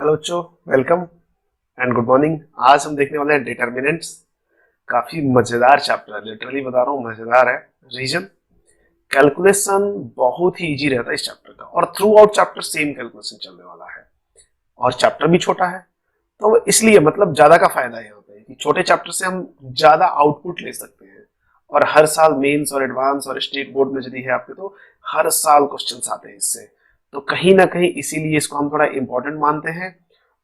Hello बच्चों, welcome and good morning. आज हम देखने वाले हैं डिटर्मिनेंट्स। काफी मजेदार चैप्टर है, लिटरली बता रहा हूँ, मजेदार है। रीजन, कैलकुलेशन बहुत ही इजी रहता है इस चैप्टर का, और through out chapter same calculation चलने वाला है, और चैप्टर भी छोटा है। तो इसलिए मतलब ज्यादा का फायदा ये होता है कि छोटे चैप्टर से हम ज्यादा आउटपुट ले सकते हैं। और हर साल मेंस और एडवांस और स्टेट बोर्ड में यदि है आपके, तो हर साल क्वेश्चंस आते हैं इससे। तो कहीं ना कहीं इसीलिए इसको हम थोड़ा इंपॉर्टेंट मानते हैं।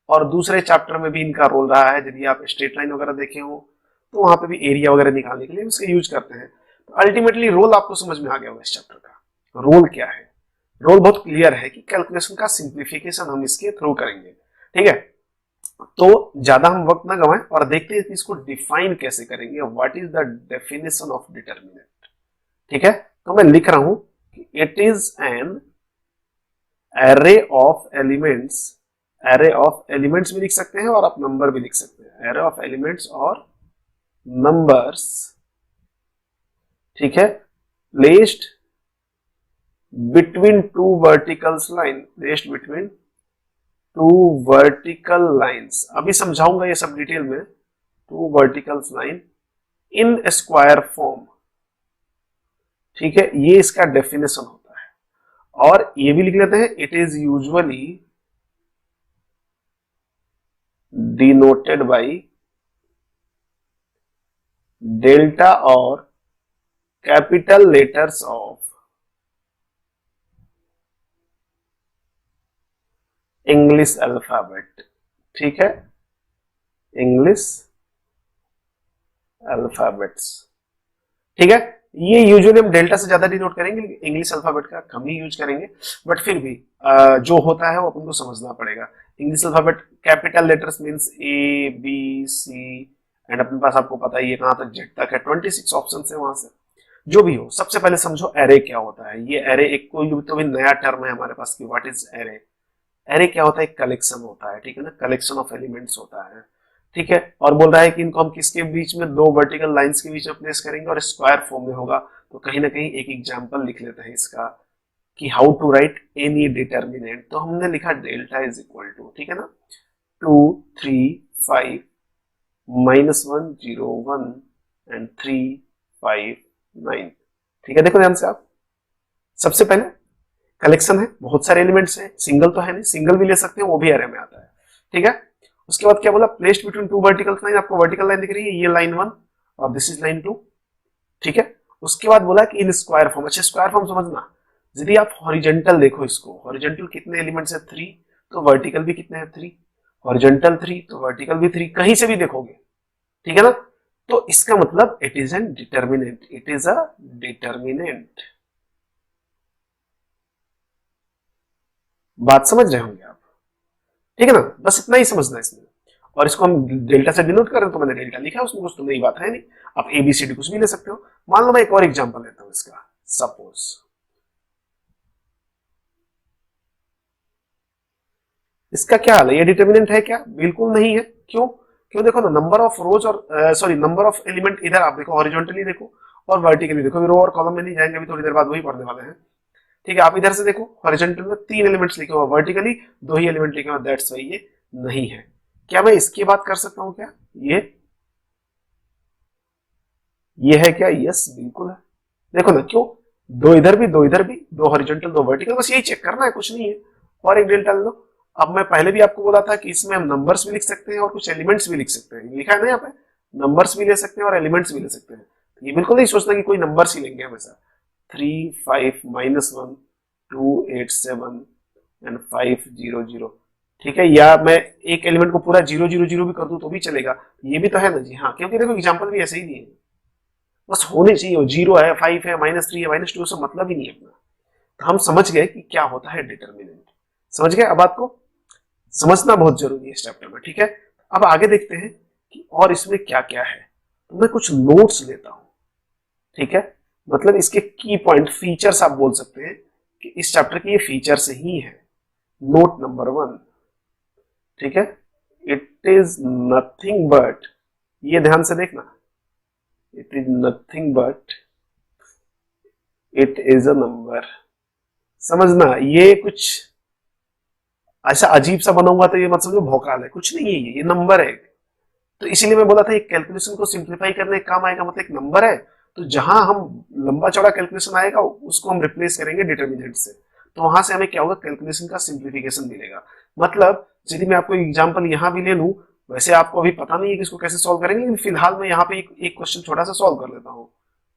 और दूसरे चैप्टर में भी इनका रोल रहा है, यदि आप स्ट्रेट लाइन वगैरह देखे हो तो वहां पे भी एरिया वगैरह निकालने के लिए इसका यूज करते हैं। तो अल्टीमेटली रोल आपको समझ में आ गया होगा इस चैप्टर का। रोल क्या है? रोल बहुत क्लियर है कि कैलकुलेशन का सिंप्लीफिकेशन हम इसके थ्रू करेंगे। ठीक है, तो ज्यादा हम वक्त ना गवाएं और देखते हैं कि इसको डिफाइन कैसे करेंगे। What is the definition of determinant? ठीक है, तो मैं लिख रहा हूं कि it is an array of elements. Array of elements भी लिख सकते हैं और आप नंबर भी लिख सकते हैं। एरे ऑफ एलिमेंट्स और नंबर्स, ठीक है, placed between two verticals line, placed between two vertical lines. अभी समझाऊंगा ये सब डिटेल में। Two verticals line in square form, ठीक है, ये इसका डेफिनेशन होता है। और ये भी लिख लेते हैं, it is usually denoted by delta और capital letters of English alphabet. ठीक है, इंग्लिश अल्फाबेट्स। ठीक है, ये यूजुअली हम डेल्टा से ज्यादा डिनोट करेंगे, इंग्लिश अल्फाबेट का कम ही यूज करेंगे। बट फिर भी जो होता है वो अपन को समझना पड़ेगा। English alphabet capital letters means A B C, and अपने पास आपको पता ही है कहां तक, जेड तक है। 26 ऑप्शन है वहां से। जो भी हो, सबसे पहले समझो एरे क्या होता है। ये एरे एक कोई तो भी नया टर्म है हमारे पास की, व्हाट इज एरे। एरे क्या होता है? एक कलेक्शन होता है, ठीक है ना, कलेक्शन ऑफ एलिमेंट्स होता है। ठीक है, और बोल रहा है कि इनको हम किसके बीच में, दो वर्टिकल लाइंस के बीच में प्लेस करेंगे और स्क्वायर फॉर्म में होगा। तो कहीं ना कहीं एक एग्जांपल लिख लेते हैं इसका कि how to write any determinant. तो हमने लिखा डेल्टा इज इक्वल टू, ठीक है ना, 2 3 5 -1 0 1 एंड 3 5 9। ठीक है, देखो ध्यान से आप। सबसे पहले कलेक्शन है, बहुत सारे एलिमेंट्स हैं, सिंगल तो है नहीं, सिंगल भी ले सकते हैं, वो भी एरे में आता है। ठीक है, उसके बाद क्या बोला? Placed between two vertical line. आपको वर्टिकल लाइन दिख रही है, ये लाइन 1 और दिस इज लाइन 2। ठीक है, उसके बाद बोला कि इन स्क्वायर फॉर्म। अच्छा, स्क्वायर फॉर्म समझना, यदि आप हॉरिजेंटल देखो इसको, हॉरिजेंटल कितने एलिमेंट्स है? 3। तो वर्टिकल भी कितने हैं? 3। हॉरिजेंटल 3 तो वर्टिकल भी 3, कहीं से भी देखोगे। ठीक है ना, तो इसका मतलब it is an determinant, it is a determinant. बात समझ रहे होंगे आप? ठीक है ना, बस इतना ही समझना है इसमें। और इसको हम डेल्टा से डिनोट करें तो मैंने डेल्टा लिखा है, उसमें कुछ तो नई बात है नहीं। आप एबीसीडी कुछ भी ले सकते हो। मान लो मैं एक और एग्जांपल लेता हूं इसका। सपोज इसका क्या हाल है? ये डिटर्मिनेंट है क्या? बिल्कुल नहीं है। क्यों? क्यों? देखो ना, नंबर ऑफ रोज और सॉरी नंबर ऑफ एलिमेंट, इधर आप देखो, हॉरिजॉन्टली देखो और वर्टिकली देखो। रो और कॉलम में नहीं जाएंगे, अभी थोड़ी देर बाद वही पढ़ने वाले हैं। ठीक है, आप इधर से देखो, हॉरिजॉन्टल में 3 एलिमेंट्स लिखे हुए, वर्टिकली 2 ही एलिमेंट लिखे हुए, दैट्स वाई ये नहीं है। क्या मैं इसकी बात कर सकता हूं क्या? ये है क्या? यस, बिल्कुल है। देखो ना, क्यों? दो इधर भी, दो इधर भी, दो हॉरिजॉन्टल, दो वर्टिकल, बस यही चेक करना है, कुछ नहीं है। और एक डेल्टा ले लो। अब मैं पहले भी आपको बोला था कि इसमें हम नंबर्स भी लिख सकते हैं और कुछ एलिमेंट्स भी लिख सकते हैं। लिखा है ना यहाँ पे, नंबर्स भी ले सकते हैं और एलिमेंट्स भी ले सकते हैं। तो ये बिल्कुल नहीं सोचना कि कोई नंबर्स ही लेंगे हमेशा। 3 5 -1 2 8 7 एंड 5 0 0। ठीक है, या मैं एक एलिमेंट को पूरा 0 0 0 भी कर दूं तो भी चलेगा। ये भी तो है ना जी, हाँ, क्योंकि देखो एग्जाम्पल भी ऐसे ही दिए, बस होने चाहिए। 0 है, 5 है, -3 है, -2 से मतलब ही नहीं है अपना। तो हम समझ गए कि क्या होता है डिटर्मिनेंट। समझ गए? अब बात को समझना बहुत जरूरी है इस चैप्टर में। ठीक है, अब आगे देखते हैं कि और इसमें क्या क्या है। तो मैं कुछ नोट्स लेता हूं। ठीक है, मतलब इसके की पॉइंट, फीचर्स आप बोल सकते हैं कि इस चैप्टर के ये फीचर्स ही है। नोट नंबर 1, ठीक है, इट इज नथिंग बट, ये ध्यान से देखना, it is nothing but it is a number. समझना, ये कुछ ऐसा अजीब सा बना हुआ तो ये मत समझो भौकाल है, कुछ नहीं है, ये नंबर है। तो इसीलिए मैं बोला था एक कैलकुलेशन को सिंप्लीफाई करने का काम आएगा, मतलब एक नंबर है, तो जहां हम लंबा चौड़ा कैलकुलेशन आएगा उसको हम रिप्लेस करेंगे डिटर्मिनेंट से, तो वहां से हमें क्या होगा, कैलकुलेशन का सिंप्लीफिकेशन मिलेगा। मतलब यदि मैं आपको एग्जांपल यहाँ भी ले लूं, वैसे आपको अभी पता नहीं है कि इसको कैसे सॉल्व करेंगे, लेकिन फिलहाल मैं यहाँ पे एक क्वेश्चन छोटा सा सॉल्व कर लेता हूँ।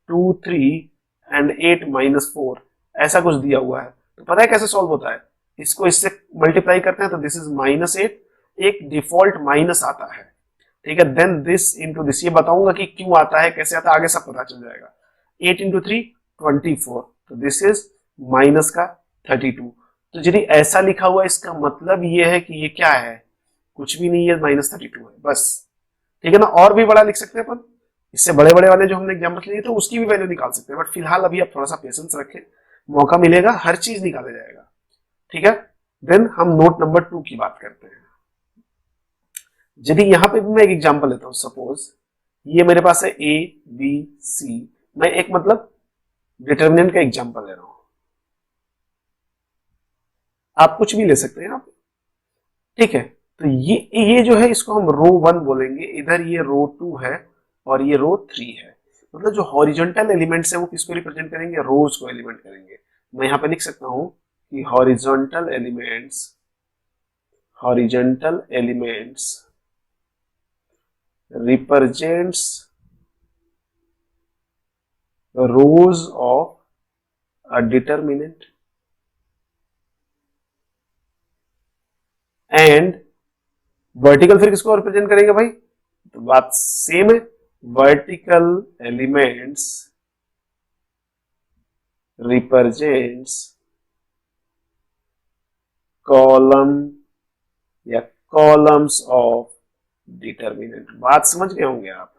2 3 and 8 - 4 ऐसा कुछ दिया हुआ है, तो पता है कैसे सॉल्व होता है, इसको इससे मल्टीप्लाई करते हैं तो दिस इज -8, एक डिफॉल्ट माइनस आता है, ठीक है, देन दिस इंटू दिस, ये बताऊंगा कि क्यों आता है कैसे आता है आगे सब पता चल जाएगा। 8 × 3 24, तो दिस इज माइनस का 32। तो यदि ऐसा लिखा हुआ इसका मतलब ये है कि ये क्या है, कुछ भी नहीं है, -32 है बस, ठीक है ना। और भी बड़ा लिख सकते हैं अपन, इससे बड़े बड़े वाले जो हमने एग्जाम्पल लिए तो उसकी भी वैल्यू निकाल सकते हैं, बट फिलहाल अभी आप थोड़ा सा पेशेंस रखें, मौका मिलेगा हर चीज निकाला जाएगा, ठीक है। देन हम नोट नंबर 2 की बात करते हैं। यदि यहां पे भी मैं एक एग्जांपल लेता हूं, सपोज ये मेरे पास है ए बी सी, मैं एक मतलब डिटर्मिनेंट का एग्जांपल ले रहा हूं, आप कुछ भी ले सकते हैं आप, ठीक है। तो ये जो है इसको हम रो 1 बोलेंगे, इधर ये रो 2 है और ये रो 3 है। मतलब जो हॉरिजॉन्टल एलिमेंट्स है वो किसको रिप्रेजेंट करेंगे, रोज को एलिमेंट करेंगे। मैं यहां पे लिख सकता हूं कि horizontal elements represents rows of a determinant and vertical फिर किसको रिप्रेजेंट करेंगे भाई, तो बात सेम है, वर्टिकल एलिमेंट्स रिप्रेजेंट्स कॉलम या कॉलम्स ऑफ डिटर्मिनेंट। बात समझ गए होंगे आप।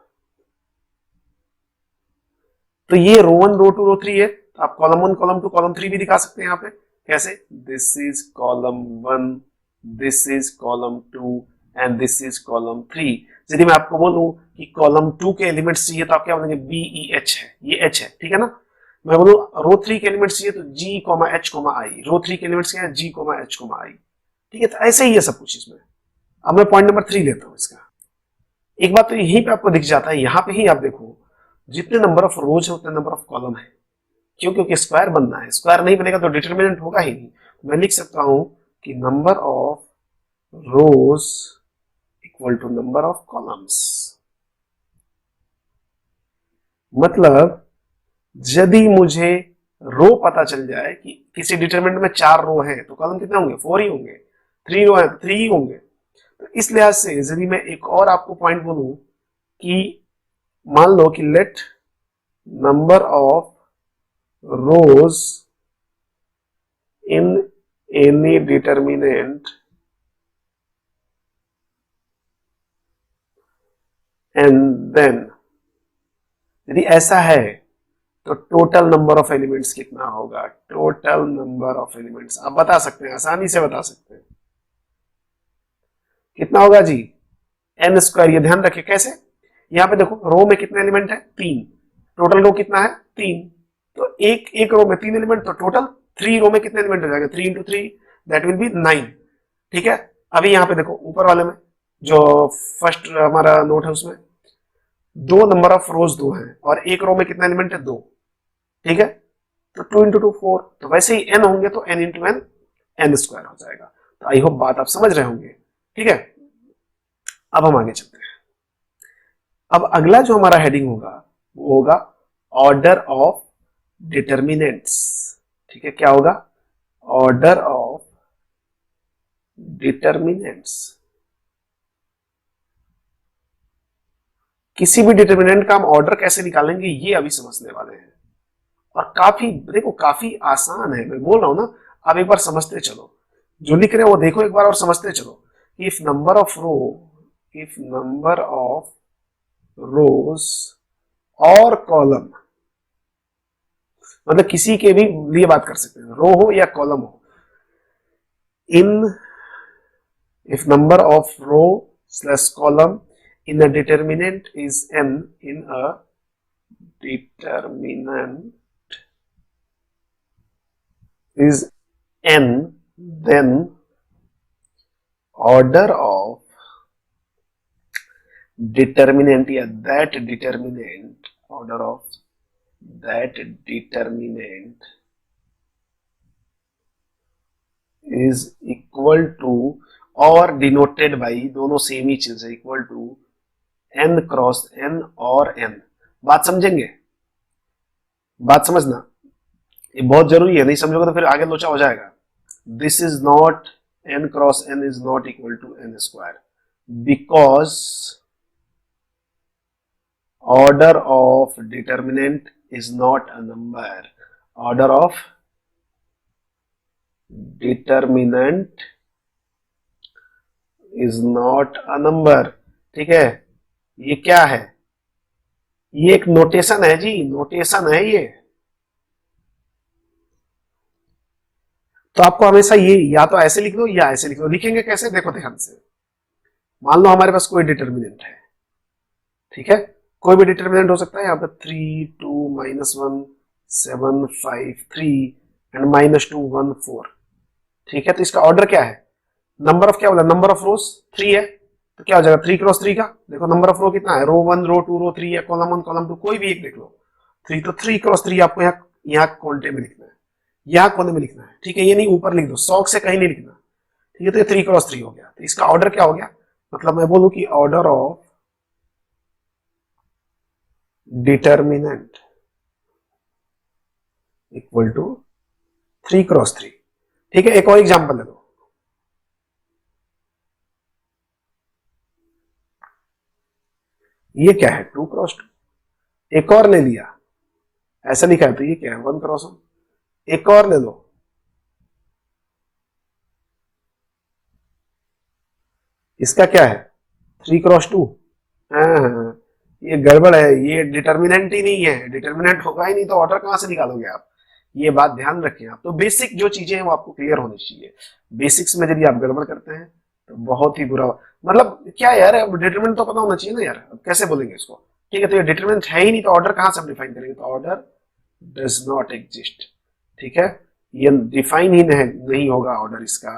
तो ये रो 1 रो 2 रो 3 है, तो आप कॉलम 1 कॉलम 2 कॉलम 3 भी दिखा सकते हैं यहाँ पे, कैसे, this is column 1, this is column 2 and this is column 3। यदि मैं आपको बोलूं कि कॉलम 2 के एलिमेंट्स चाहिए तो आप क्या बोलेंगे, बी ई एच है, ये एच है, ठीक है ना। मैं बोलूं रो 3 के एलिमेंट्स चाहिए तो जी एच आई, रो 3 के एलिमेंट्स क्या है, जी एच आई, ठीक है। तो ऐसे ही है सब कुछ इसमें। अब मैं पॉइंट नंबर 3 लेता हूं इसका। एक बात तो यहीं पे आपको दिख जाता है, यहां पे ही आप देखो, जितने नंबर ऑफ रोज है उतने नंबर ऑफ कॉलम है, क्यों, क्योंकि स्क्वायर बनना है, स्क्वायर नहीं बनेगा तो डिटरमिनेंट होगा ही नहीं। मैं लिख सकता हूं कि number of rows equal to number of columns. मतलब यदि मुझे रो पता चल जाए कि किसी डिटरमिनेंट में 4 रो है तो कॉलम कितने होंगे, 4 ही होंगे, 3 रो है तो 3 ही होंगे। तो इस लिहाज से यदि मैं एक और आपको पॉइंट बोलूं कि मान लो कि let number of rows in any determinant and then, यदि ऐसा है तो टोटल नंबर ऑफ एलिमेंट्स कितना होगा, टोटल नंबर ऑफ एलिमेंट्स आप बता सकते हैं, आसानी से बता सकते हैं, कितना होगा जी, एन स्क्वायर। ये ध्यान रखिए कैसे, यहां पे देखो रो में कितने एलिमेंट है, 3, टोटल रो कितना है 3, तो एक एक रो में 3 एलिमेंट, तो टोटल 3 रो में कितने एलिमेंट हो जाएगा, 3 × 3 दैट विल बी 9, ठीक है। अभी यहां पे देखो ऊपर वाले में जो फर्स्ट हमारा नोट है उसमें 2 नंबर ऑफ रोज 2 है और एक रो में कितना एलिमेंट है 2, ठीक है। तो 2 × 2 4, तो वैसे ही n होंगे तो n × n n स्क्वायर हो जाएगा। तो आई होप बात आप समझ रहे होंगे, ठीक है। अब हम आगे चलते हैं। अब अगला जो हमारा हेडिंग होगा वो होगा ऑर्डर ऑफ डिटर्मिनेंट्स, ठीक है। क्या होगा, ऑर्डर ऑफ डिटर्मिनेंट्स। किसी भी डिटर्मिनेंट का हम ऑर्डर कैसे निकालेंगे ये अभी समझने वाले हैं, और काफी देखो काफी आसान है, मैं बोल रहा हूं ना, आप एक बार समझते चलो, जो लिख रहे हो वो देखो एक बार और समझते चलो। इफ नंबर ऑफ रोज और कॉलम, मतलब किसी के भी लिए बात कर सकते हैं, रो हो या कॉलम हो, in if number of row slash column in a determinant is n, in a determinant is n, then order of determinant या that determinant, order of that determinant is equal to और denoted by, दोनों same ही चीज है, equal to n cross n और n। बात समझेंगे? बात समझना ये बहुत जरूरी है, नहीं समझोगे तो फिर आगे लोचा हो जाएगा। This is not n cross n is not equal to n square because order of determinant is not a number. Order of determinant is not a number. ठीक है, ये क्या है? ये एक नोटेशन है जी, नोटेशन है ये। तो आपको हमेशा ये या तो ऐसे लिख दो या ऐसे लिख दो। लिखेंगे कैसे? देखो ध्यान से। मान लो हमारे पास कोई डिटर्मिनेंट है, ठीक है, कोई भी डिटर्मिनेंट हो सकता है। यहाँ पे 3 2 -1 7 5 3 एंड -2 1 4। ठीक है, तो इसका ऑर्डर क्या है? नंबर ऑफ क्या बोला? नंबर ऑफ रोज 3 है, तो क्या हो जाएगा 3 क्रॉस 3 का। देखो नंबर ऑफ रो कितना है, रो 1 रो 2 रो 3 है, कॉलम 1 कॉलम 2 कोई भी एक देख लो। 3 तो 3 क्रॉस 3 आपको यहाँ कोने में लिखना है, यहाँ कोने में लिखना है। ठीक है, ये नहीं ऊपर लिख दो, शौक से कहीं नहीं लिखना। ठीक है, तो ये 3 क्रॉस 3 हो गया। तो इसका ऑर्डर क्या हो गया? मतलब मैं बोलूं कि order of determinant equal to 3 cross 3। ठीक है, एक और एग्जांपल ले लो। ये क्या है? 2 क्रॉस 2। एक और ले लिया, ऐसा लिखा है, तो ये क्या है? 1 क्रॉस 1। एक और ले लो, इसका क्या है? 3 क्रॉस 2। हाँ, ये गड़बड़ है, ये डिटर्मिनेंट ही नहीं है। डिटर्मिनेंट होगा ही नहीं तो ऑर्डर कहां से निकालोगे आप? ये बात ध्यान रखें आप। तो बेसिक जो चीजें हैं वो आपको क्लियर होनी चाहिए। बेसिक्स में यदि आप गड़बड़ करते हैं तो बहुत ही बुरा, मतलब क्या यार, डिटर्मिनेंट तो पता होना चाहिए ना यार, अब कैसे बोलेंगे इसको? ठीक है, तो ये डिटर्मिनेंट है ही नहीं तो ऑर्डर कहां से हम डिफाइन करेंगे? तो ऑर्डर डज नॉट एग्जिस्ट। ठीक है, ये डिफाइन ही नहीं होगा ऑर्डर इसका।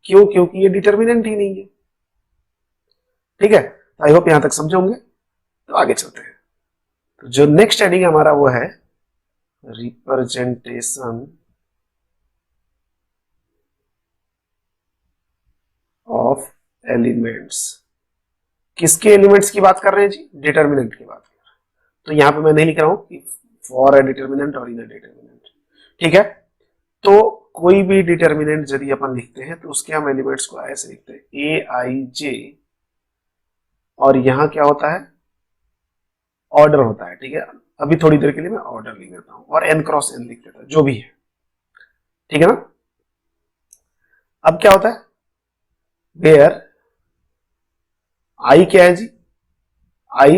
क्यों? क्योंकि ये डिटर्मिनेंट ही नहीं है। ठीक है, आई होप यहां तक समझे होंगे। तो आगे चलते हैं। तो जो नेक्स्ट हेडिंग हमारा वो है रिप्रेजेंटेशन ऑफ एलिमेंट्स। किसके एलिमेंट्स की बात कर रहे हैं जी? डिटर्मिनेंट की बात कर रहे हैं। तो यहां पे मैं नहीं लिख रहा हूं कि फॉर अ डिटर्मिनेंट और इन अ डिटर्मिनेंट। ठीक है, तो कोई भी डिटर्मिनेंट यदि अपन लिखते हैं तो उसके हम एलिमेंट्स को ऐसे लिखते हैं ए आई जे, और यहां क्या होता है? ऑर्डर होता है। ठीक है, अभी थोड़ी देर के लिए मैं ऑर्डर लिख देता हूं और n क्रॉस n लिख देता हूं, जो भी है। ठीक है ना? अब क्या होता है? वेयर आई क्या है जी? आई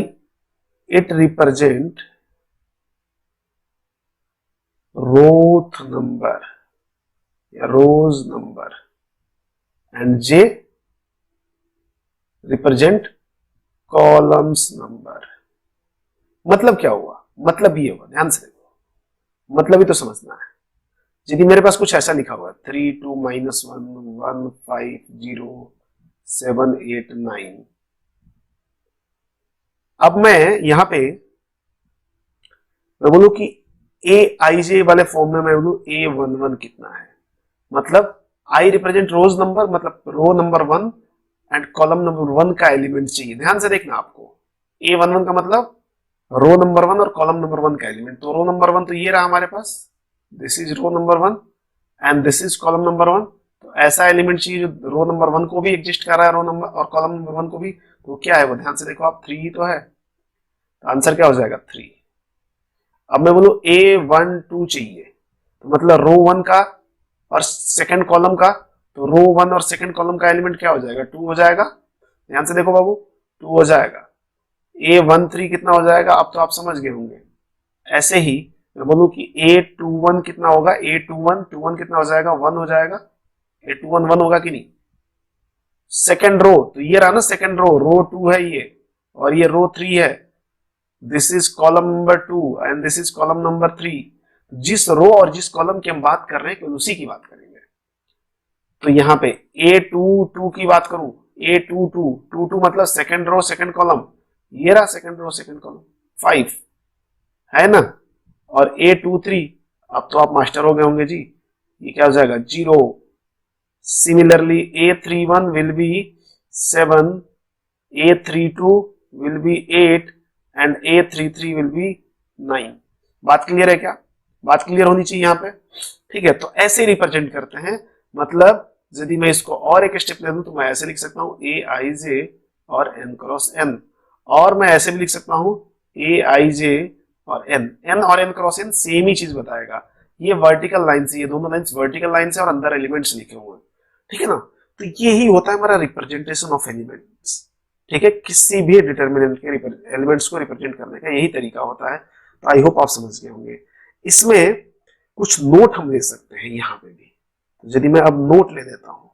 इट रिप्रेजेंट रोथ नंबर या rows number and J represent columns number. मतलब क्या हुआ? मतलब ये हुआ, ध्यान से देखो, मतलब ही तो समझना है। यदि मेरे पास कुछ ऐसा लिखा हुआ है 3 2 -1 1 5 0 7 8 9, अब मैं यहां पे मैं बोलूं कि ए आई जे वाले फॉर्म में मैं बोलूं A11 कितना है, मतलब आई रिप्रेजेंट रोज नंबर, मतलब row number 1 and column number 1 का एलिमेंट चाहिए। ध्यान से देखना आपको, A11 का मतलब रो नंबर 1 और कॉलम नंबर 1 का एलिमेंट। तो रो नंबर 1 तो ये रहा हमारे पास, this is row number 1 and this is column number 1। तो ऐसा एलिमेंट चाहिए जो रो नंबर 1 को भी एग्जिस्ट कर रहा है, रो नंबर और कॉलम नंबर 1 को भी। तो क्या है वो? ध्यान से देखो आप, 3 तो है, तो आंसर क्या हो जाएगा? 3। अब मैं बोलूं A12 चाहिए, तो मतलब रो 1 का और सेकंड कॉलम का, तो रो 1 और सेकंड कॉलम का एलिमेंट क्या हो जाएगा? 2 हो जाएगा। ध्यान से देखो बाबू, 2 हो जाएगा। A13 कितना हो जाएगा? अब तो आप समझ गए होंगे। ऐसे ही मैं बोलूं कि A21 कितना होगा? A21 कितना हो जाएगा? 1 हो जाएगा। A21 1 होगा कि नहीं? सेकंड रो, तो ये रहा ना सेकंड रो, रो 2 है ये और ये रो 3 है। This is column number 2 and this is column number 3। जिस रो और जिस कॉलम की हम बात कर रहे हैं केवल उसी की बात करेंगे। तो यहाँ पे A22 की बात करूं, A22 मतलब सेकंड रो सेकंड कॉलम, ये रहा सेकंड रो सेकंड कॉलम 5 है ना। और A23 अब तो आप मास्टर हो गए होंगे जी, ये क्या हो जाएगा 0। Similarly A31 will be 7, A32 will be 8 and A33 will be 9। बात क्लियर है क्या? बात क्लियर होनी चाहिए यहाँ पे, ठीक है। तो ऐसे रिप्रेजेंट करते हैं, मतलब यदि मैं इसको और एक स्टेप ले लूं तो मैं ऐसे लिख सकता हूं ए आई जे और एन क्रॉस एन, और मैं ऐसे भी लिख सकता हूं ए आई जे और एन और एन क्रॉस एन सेम ही चीज बताएगा। ये वर्टिकल लाइन से, ये दोनों लाइंस वर्टिकल लाइन से और अंदर एलिमेंट्स लिखे हुए हैं, ठीक है ना। तो यही होता है हमारा रिप्रेजेंटेशन ऑफ एलिमेंट्स, ठीक है। किसी भी डिटर्मिनेंट के एलिमेंट्स को रिप्रेजेंट करने का यही तरीका होता है। तो आई होप आप समझ गए होंगे। इसमें कुछ नोट हम ले सकते हैं यहां पे भी। तो यदि मैं अब नोट ले लेता हूं,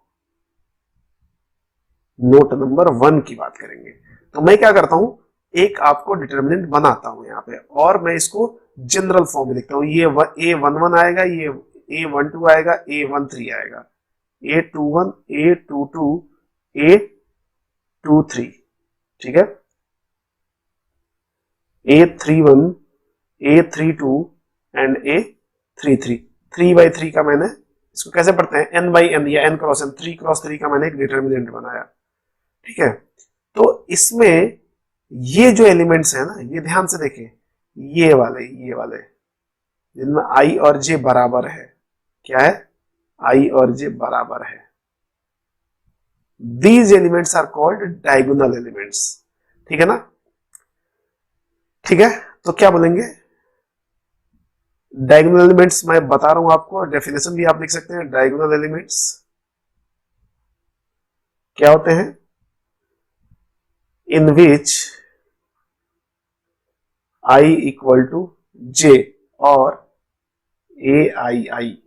नोट नंबर 1 की बात करेंगे, तो मैं क्या करता हूं, एक आपको डिटर्मिनेंट बनाता हूं यहां पे, और मैं इसको जनरल फॉर्म में लिखता हूं। ये A11 आएगा, ये A12 आएगा, A13 आएगा, A21, A22, A23, ठीक है। A31, A32 and A33। 3 by 3 का मैंने इसको कैसे पढ़ते हैं, n by n या n क्रॉस n, 3 क्रॉस 3 का मैंने एक डिटर्मिनेंट बनाया, ठीक है। तो इसमें ये जो एलिमेंट्स है ना, ये ध्यान से देखें, ये वाले जिनमें i और j बराबर है, क्या है, i और j बराबर है, these elements are called diagonal elements, ठीक है ना। ठीक है, तो क्या बोलेंगे, डायगोनल एलिमेंट्स मैं बता रहा हूं आपको, डेफिनेशन भी आप लिख सकते हैं। डायगोनल एलिमेंट्स क्या होते हैं, इन विच i इक्वल टू j और ए आई आई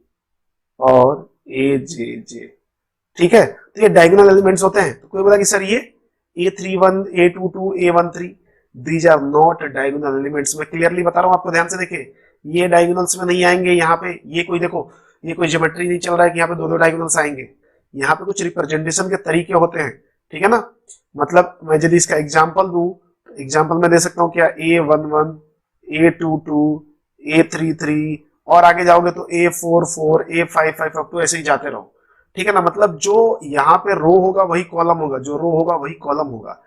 और ए जे जे, ठीक है। तो ये डायगोनल एलिमेंट्स होते हैं। तो कोई बोला कि सर ये A31, A22, A13 these are not diagonal elements. मैं क्लियरली बता रहा हूं आपको, ध्यान से देखिए, ये डायगोनल्स में नहीं आएंगे। यहाँ पे ये कोई देखो, ये कोई ज्योमेट्री नहीं चल रहा है कि यहाँ पे दो दो डायगोनल्स आएंगे। यहाँ पे कुछ रिप्रेजेंटेशन के तरीके होते हैं, ठीक है ना। मतलब मैं यदि इसका एग्जाम्पल दूं, एग्जाम्पल में दे सकता हूँ क्या, A11, A22, A33, और आगे जाओगे तो A44, A55, अब तो ऐसे ही जाते रहो, ठीक है ना। मतलब जो यहाँ पे रो होगा वही कॉलम होगा, जो रो होगा वही कॉलम होगा।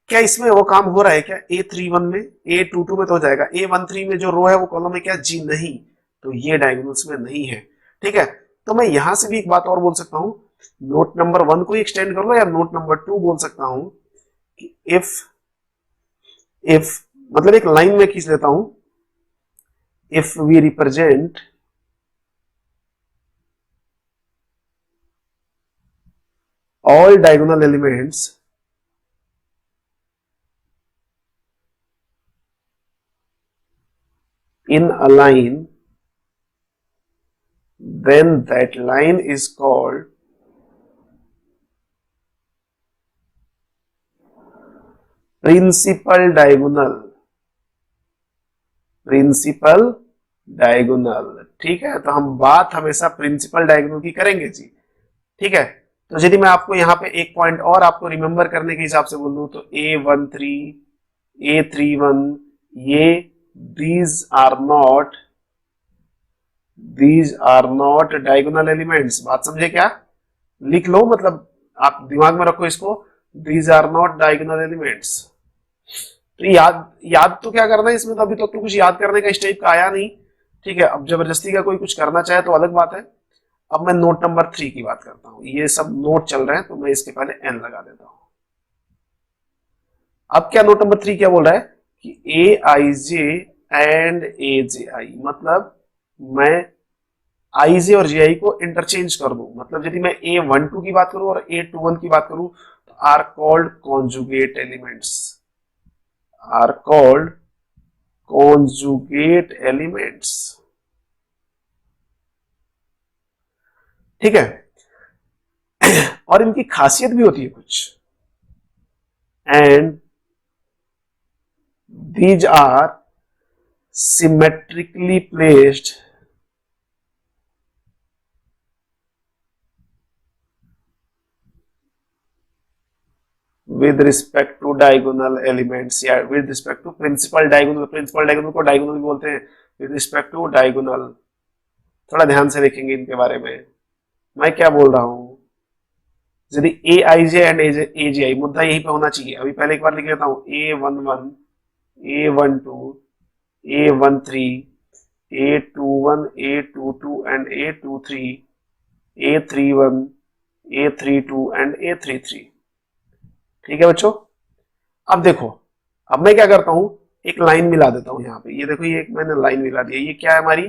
क्या इसमें वो काम हो रहा है क्या, A31 में, A22 में तो हो जाएगा, A13 में जो रो है वो कॉलम है क्या, जी नहीं। तो ये डायगोनल्स में नहीं है, ठीक है। तो मैं यहां से भी एक बात और बोल सकता हूं, नोट नंबर 1 को एक्सटेंड कर लो, या नोट नंबर 2 बोल सकता हूं कि इफ मतलब एक लाइन में खींच लेता हूं, if we represent all diagonal elements in a line, then that line is called principal diagonal, principal diagonal, ठीक है। तो हम बात हमेशा प्रिंसिपल डायगोनल की करेंगे जी, ठीक है। तो यदि मैं आपको यहाँ पे एक पॉइंट और आपको रिमेंबर करने के हिसाब से बोलूं, तो A13, A31, ये these are not diagonal elements। बात समझे क्या, लिख लो, मतलब आप दिमाग में रखो इसको, these are not diagonal elements। तो याद तो क्या करना है इसमें, तो अभी तक तो कुछ याद करने का स्टेप का आया नहीं, ठीक है। अब जबरदस्ती का कोई कुछ करना चाहे तो अलग बात है। अब मैं नोट नंबर 3 की बात करता हूं, ये सब नोट चल रहे हैं तो मैं इसके पहले एन लगा देता हूं। अब क्या नोट नंबर 3 क्या बोल रहा है कि ए आई जे एंड ए जे आई, मतलब मैं आई जे और जे आई को इंटरचेंज कर दूं। मतलब यदि मैं A12 की बात करूं और A21 की बात करूं, तो are called conjugate elements, are called conjugate elements, ठीक है। और इनकी खासियत भी होती है कुछ, and these are symmetrically placed with respect to diagonal elements या with respect to principal diagonal को डायगोनल भी बोलते हैं, विद रिस्पेक्ट टू डायगोनल। थोड़ा ध्यान से देखेंगे इनके बारे में, मैं क्या बोल रहा हूं। यदि ए आई जे एंड ए जी आई, मुद्दा यहीं पे होना चाहिए। अभी पहले एक बार लिख लेता हूं, A11, A12, A13, A21, A22 and A23, A31, A32 and A33। ठीक है बच्चों, अब देखो, अब मैं क्या करता हूं, एक लाइन मिला देता हूं यहाँ पे। ये देखो, ये एक मैंने लाइन मिला दी है। ये क्या है, हमारी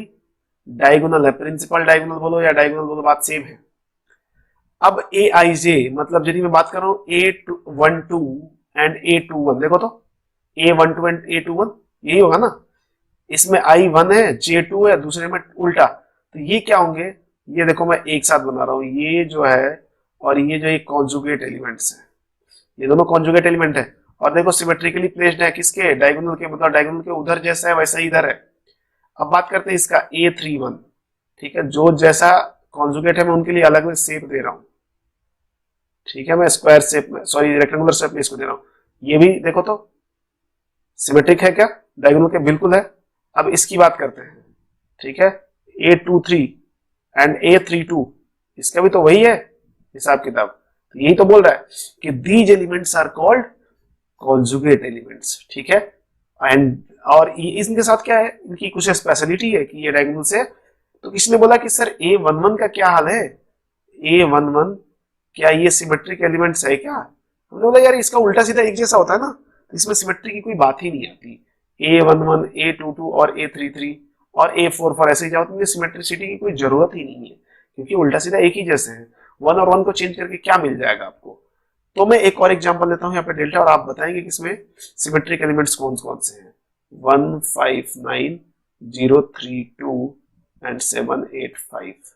डायगोनल है। प्रिंसिपल डायगोनल बोलो या डायगोनल बोलो, बात सेम है। अब ए आई जे मतलब यदि मैं बात कर रहा हूं A12 एंड A21, देखो तो A12 एंड A21 यही होगा ना। इसमें I1 है, J2 है, दूसरे में उल्टा। तो ये क्या होंगे, ये देखो मैं एक साथ बना रहा हूं, ये जो है और ये जो एक कॉन्जुगेट एलिमेंट्स है, ये दोनों कॉन्जुगेट एलिमेंट है। और देखो सिमेट्रिकली प्लेस्ड है किसके, डायगोनल के, मतलब डायगोनल के उधर जैसा है वैसा ही इधर है। अब बात करते हैं इसका A31, ठीक है, जो जैसा कॉन्जुगेट है मैं उनके लिए अलग अलग शेप दे रहा हूं। ठीक है, मैं स्क्वायर शेप में, सॉरी रेक्टेंगुलर शेप में इसको दे रहा हूं। ये भी देखो तो सिमेट्रिक है क्या, डायगोनल के बिल्कुल है। अब इसकी बात करते हैं, ठीक है, A23 एंड A32, इसका भी तो वही है हिसाब किताब। तो यही तो बोल रहा है कि these elements are called conjugate elements. ठीक है, एंड और इनके साथ क्या है, इनकी कुछ स्पेशलिटी है कि ये डायगोनल से। तो किसी ने बोला कि सर A11 का क्या हाल है, A11 क्या ये सिमेट्रिक एलिमेंट्स है क्या। हमने बोला यार इसका उल्टा सीधा एक जैसा होता है ना, तो इसमें सिमेट्री की कोई बात ही नहीं आती। A11, A22 और A33 और A44 ऐसे ही जाओ, तो सिमेट्रिसिटी की कोई जरूरत ही नहीं है, क्योंकि उल्टा सीधा एक ही जैसे हैं। वन और वन को चेंज करके क्या मिल जाएगा आपको। तो मैं एक और एग्जांपल लेता हूं यहाँ पे डेल्टा, और आप बताएंगे कि इसमें सिमेट्रिक एलिमेंट्स कौन कौन से हैं। 1, 5, 9, 0, 3, 2 एंड 7, 8, 5।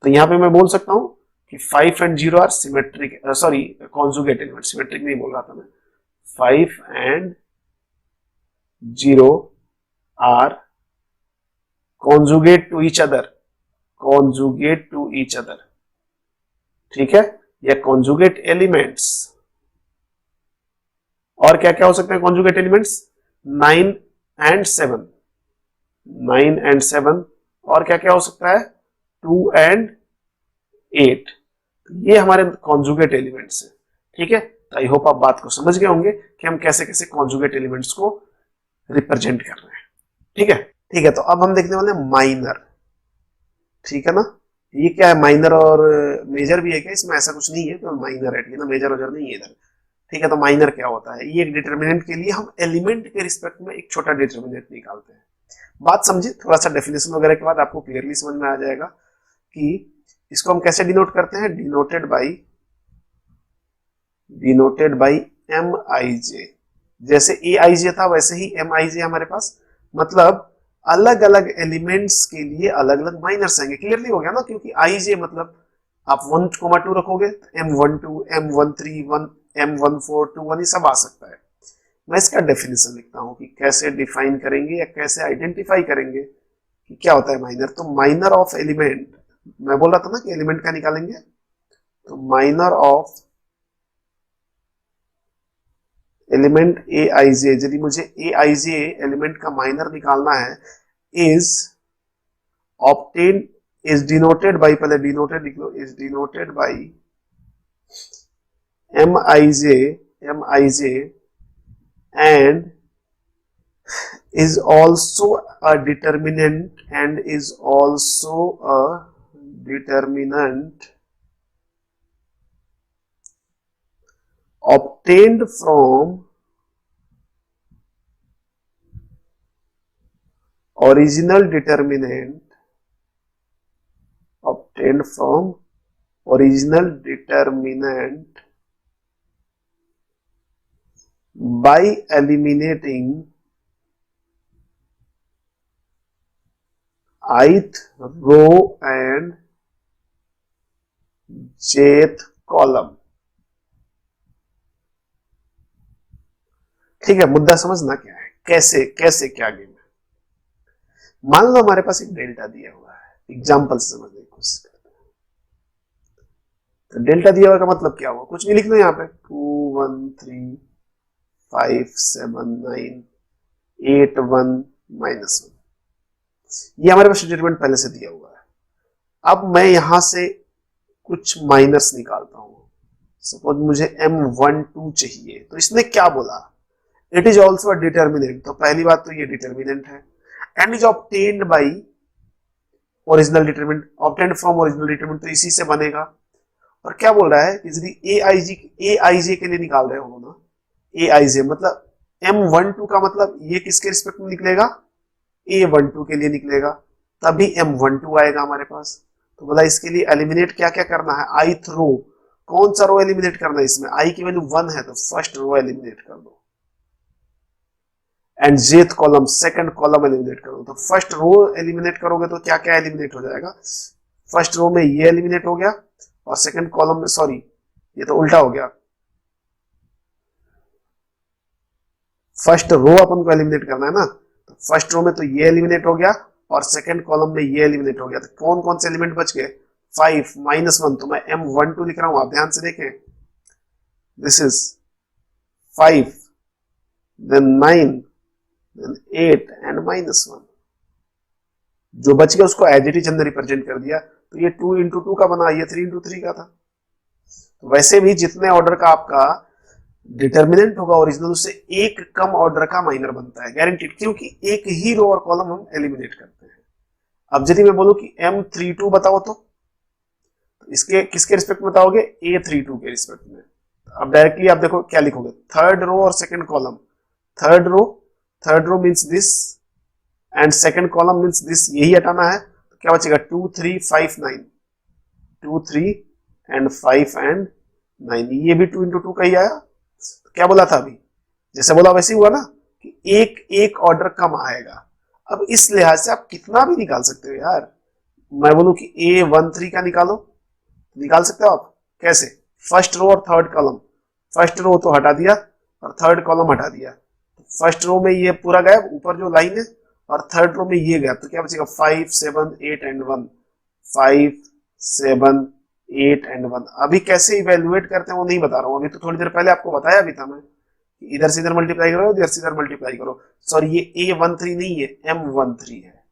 तो यहाँ पे मैं बोल सकता हूं कि 5 and 0 are symmetric, sorry conjugate element, symmetric नहीं बोल रहा था मैं। 5 and 0 are conjugate to each other, conjugate to each other, ठीक है, या conjugate elements। और क्या क्या हो सकते हैं conjugate elements, 9 and 7, 9 and 7, और क्या क्या हो सकता है 2 and 8। ये हमारे conjugate elements हैं। ठीक है, तो आई होप आप बात को समझ गए होंगे कि हम कैसे कैसे conjugate elements को रिप्रेजेंट कर रहे हैं। ठीक है, ठीक है, तो अब हम देखने वाले हैं माइनर। ठीक है ना, ये क्या है, माइनर और मेजर भी है क्या, इसमें ऐसा कुछ नहीं है, तो माइनर है, ठीक है ना, मेजर वजर नहीं है इधर। ठीक है, तो माइनर क्या होता है, ये एक डिटर्मिनेंट के लिए हम एलिमेंट के रिस्पेक्ट में एक छोटा डिटर्मिनेंट निकालते हैं। बात समझे, थोड़ा सा डेफिनेशन वगैरह के बाद आपको क्लियरली समझ में आ जाएगा कि इसको हम कैसे डिनोट करते हैं। डिनोटेड बाई एम आई जे। जैसे ए आई जे था वैसे ही एम आई जे हमारे पास, मतलब अलग अलग एलिमेंट्स के लिए अलग अलग माइनर्स आएंगे। क्लियरली हो गया ना, क्योंकि आई जे मतलब आप 1,2 रखोगे, M12, M13, M14, 21 ये सब आ सकता है। मैं इसका डेफिनेशन लिखता हूं कि कैसे डिफाइन करेंगे या कैसे आइडेंटिफाई करेंगे कि क्या होता है माइनर। तो माइनर ऑफ एलिमेंट, मैं बोल रहा था ना कि एलिमेंट का निकालेंगे, तो माइनर ऑफ एलिमेंट ए आई जे, यदि मुझे ए आई जे एलिमेंट का माइनर निकालना है, is obtain, is denoted by, पहले डिनोटेड लिख लो, is denoted by M I J and is also a determinant and is also a determinant obtained from original determinant, obtained from original determinant by eliminating ith row and jth column. ठीक है, मुद्दा समझना क्या है, कैसे कैसे क्या game है। मान लो हमारे पास एक डेल्टा दिया हुआ है, एग्जांपल से समझने की कोशिश करते हैं। तो डेल्टा दिया हुआ का मतलब क्या हुआ, कुछ भी लिख लो यहाँ पे 2 1 3 5 7 9 8 1 -1, ये हमारे पास डिटरमिनेंट पहले से दिया हुआ है। अब मैं यहां से कुछ माइनस निकालता हूं, सपोज मुझे M12 चाहिए, तो इसने क्या बोला, it is also a determinant. तो पहली बात तो ये डिटर्मिनेंट है and is obtained by original determinant, obtained from original determinant, तो इसी से बनेगा। और क्या बोल रहा है कि यदि ए आई जे के लिए निकाल रहे हो ना, ए आई जे मतलब M12 का मतलब ये किसके रिस्पेक्ट में निकलेगा, A12 के लिए निकलेगा, तभी M12 आएगा हमारे पास। तो बोला इसके लिए एलिमिनेट क्या क्या करना है, ith रो, कौन सा रो एलिमिनेट करना है, इसमें आई की वैल्यू 1 है तो फर्स्ट रो एलिमिनेट कर दो, एंड जेथ कॉलम सेकंड कॉलम एलिमिनेट करो। तो फर्स्ट रो एलिमिनेट करोगे तो क्या क्या एलिमिनेट हो जाएगा, फर्स्ट रो में ये एलिमिनेट हो गया, और सेकंड कॉलम में, सॉरी ये तो उल्टा हो गया, फर्स्ट रो अपन को एलिमिनेट करना है ना, तो फर्स्ट रो में तो ये एलिमिनेट हो गया और सेकंड कॉलम में ये एलिमिनेट हो गया। तो कौन कौन से एलिमेंट बच गए, 5 -1, तो मैं M12 लिख रहा हूं, आप ध्यान से देखें, this is 5 then 9 then 8 and -1, जो बच गया उसको एज इट इज अंदर रिप्रेजेंट कर दिया, तो ये 2 × 2 का बना, ये 3 × 3 का था। तो वैसे भी जितने ऑर्डर का आपका डिटर्मिनेंट होगा ओरिजिनल, उससे एक कम ऑर्डर का माइनर बनता है गारंटीड, क्योंकि एक ही रो और कॉलम हम एलिमिनेट करते हैं। अब यदि मैं बोलूं कि M32 बताओ, तो इसके किसके रिस्पेक्ट में बताओगे, A32 के रिस्पेक्ट में। अब डायरेक्टली आप देखो क्या लिखोगे, थर्ड रो और second column, third row means this and second column means this, यही हटाना है, तो क्या बचेगा 2 3 5 9, 2 3 एंड 5 एंड 9, ये भी 2 × 2 का ही आया। तो क्या बोला था अभी, जैसे बोला वैसे ही हुआ ना, कि एक एक ऑर्डर कम आएगा। अब इस लिहाज से आप कितना भी निकाल सकते हो यार, मैं बोलूं कि A13 का निकालो, निकाल सकते हो आप, कैसे, फर्स्ट रो और थर्ड कॉलम, फर्स्ट रो तो हटा दिया और थर्ड कॉलम हटा दिया, फर्स्ट रो में ये पूरा गया, ऊपर जो लाइन है, और थर्ड रो में ये गया, तो क्या बचेगा 5 7 8 एंड 1, 5 7 8 एंड 1। अभी कैसे इवेल्युएट करते हैं वो नहीं बता रहा हूँ, अभी तो थोड़ी देर पहले आपको बताया भी था मैं, इधर से इधर मल्टीप्लाई करो, इधर से इधर मल्टीप्लाई करो। सॉरी ये A13 नहीं है, M13 है।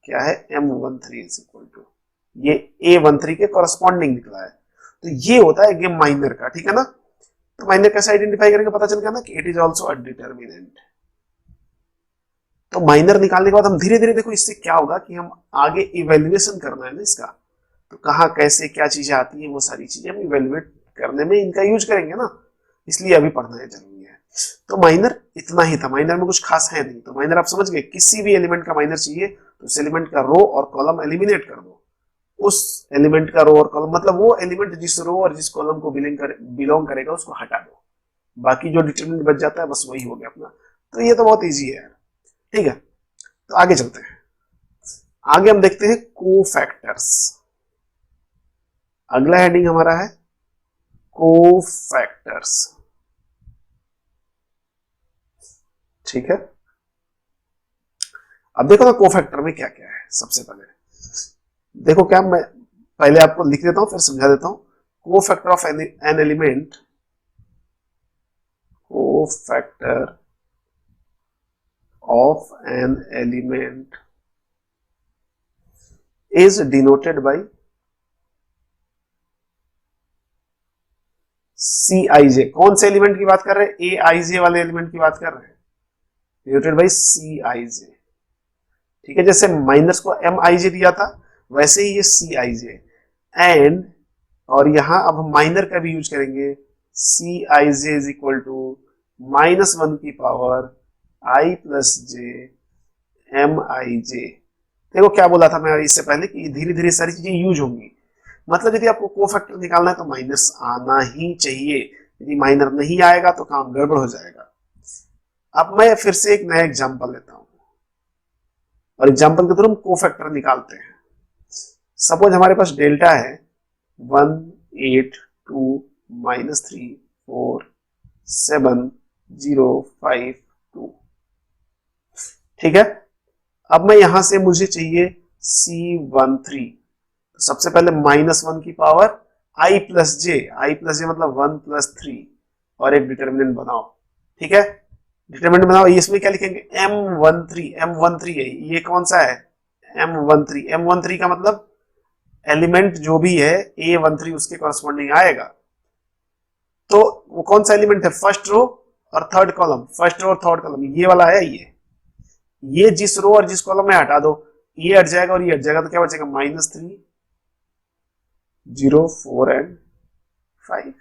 क्या है, M13 इज इक्वल टू, ये A13 के कॉरस्पॉन्डिंग निकला है। तो ये होता है गेम माइनर का, ठीक है ना। तो माइनर कैसे आइडेंटिफाई करेंगे, पता चल गया ना कि it is also a determinant. तो माइनर निकालने के बाद हम धीरे धीरे, देखो इससे क्या होगा कि हम आगे इवेल्युएशन करना है ना इसका, तो कहाँ कैसे क्या चीजें आती है, वो सारी चीजें हम इवेल्युएट करने में इनका यूज करेंगे ना, इसलिए अभी पढ़ना है जरूरी है। तो माइनर इतना ही था, माइनर में कुछ खास है नहीं। तो माइनर आप समझ गए, किसी भी एलिमेंट का माइनर चाहिए तो उस एलिमेंट का रो और कॉलम एलिमिनेट कर दो, उस एलिमेंट का रो और कॉलम मतलब वो एलिमेंट जिस रो और जिस कॉलम को बिलोंग करेगा उसको हटा दो, बाकी जो डिटरमिनेंट बच जाता है बस वही हो गया अपना। तो ये तो बहुत ईजी है यार, ठीक है। तो आगे चलते हैं, आगे हम देखते हैं कोफैक्टर्स। अगला हेडिंग हमारा है कोफैक्टर्स, ठीक है। अब देखो ना कोफैक्टर में क्या क्या है। सबसे पहले देखो, क्या मैं पहले आपको लिख देता हूं फिर समझा देता हूं। Cofactor of an element, cofactor of an element is denoted by Cij। कौन से एलिमेंट की बात कर रहे हैं, Aij वाले एलिमेंट की बात कर रहे हैं, डिनोटेड बाय Cij, ठीक है। जैसे माइनस को Mij दिया था वैसे ही ये Cij, एंड और यहां अब हम माइनर का भी यूज करेंगे, Cij इज इक्वल टू -1 की power I plus J Mij। देखो क्या बोला था मैं इससे पहले कि धीरे धीरे सारी चीजें यूज होंगी, मतलब यदि आपको कोफैक्टर निकालना है तो माइनस आना ही चाहिए, यदि माइनर नहीं आएगा तो काम गड़बड़ हो जाएगा। अब मैं फिर से एक नया एग्जांपल लेता हूं और एग्जांपल के थ्रू हम कोफैक्टर निकालते हैं। सपोज हमारे पास डेल्टा है 1 8 2 -3 4 7 0 5 2, ठीक है। अब मैं यहां से मुझे चाहिए C13, तो सबसे पहले -1 की पावर आई प्लस जे मतलब 1 + 3 और एक डिटर्मिनेंट बनाओ। ठीक है, डिटर्मिनेंट बनाओ। इसमें क्या लिखेंगे, M13 है, ये कौन सा है, M13 का मतलब एलिमेंट जो भी है A13 उसके कॉरस्पॉन्डिंग आएगा। तो वो कौन सा एलिमेंट है, फर्स्ट रो और थर्ड कॉलम, ये वाला है। ये जिस रो और जिस कॉलम में हटा दो, ये हट जाएगा और ये हट जाएगा, तो क्या बचेगा, -3, 0, 4 एंड 5।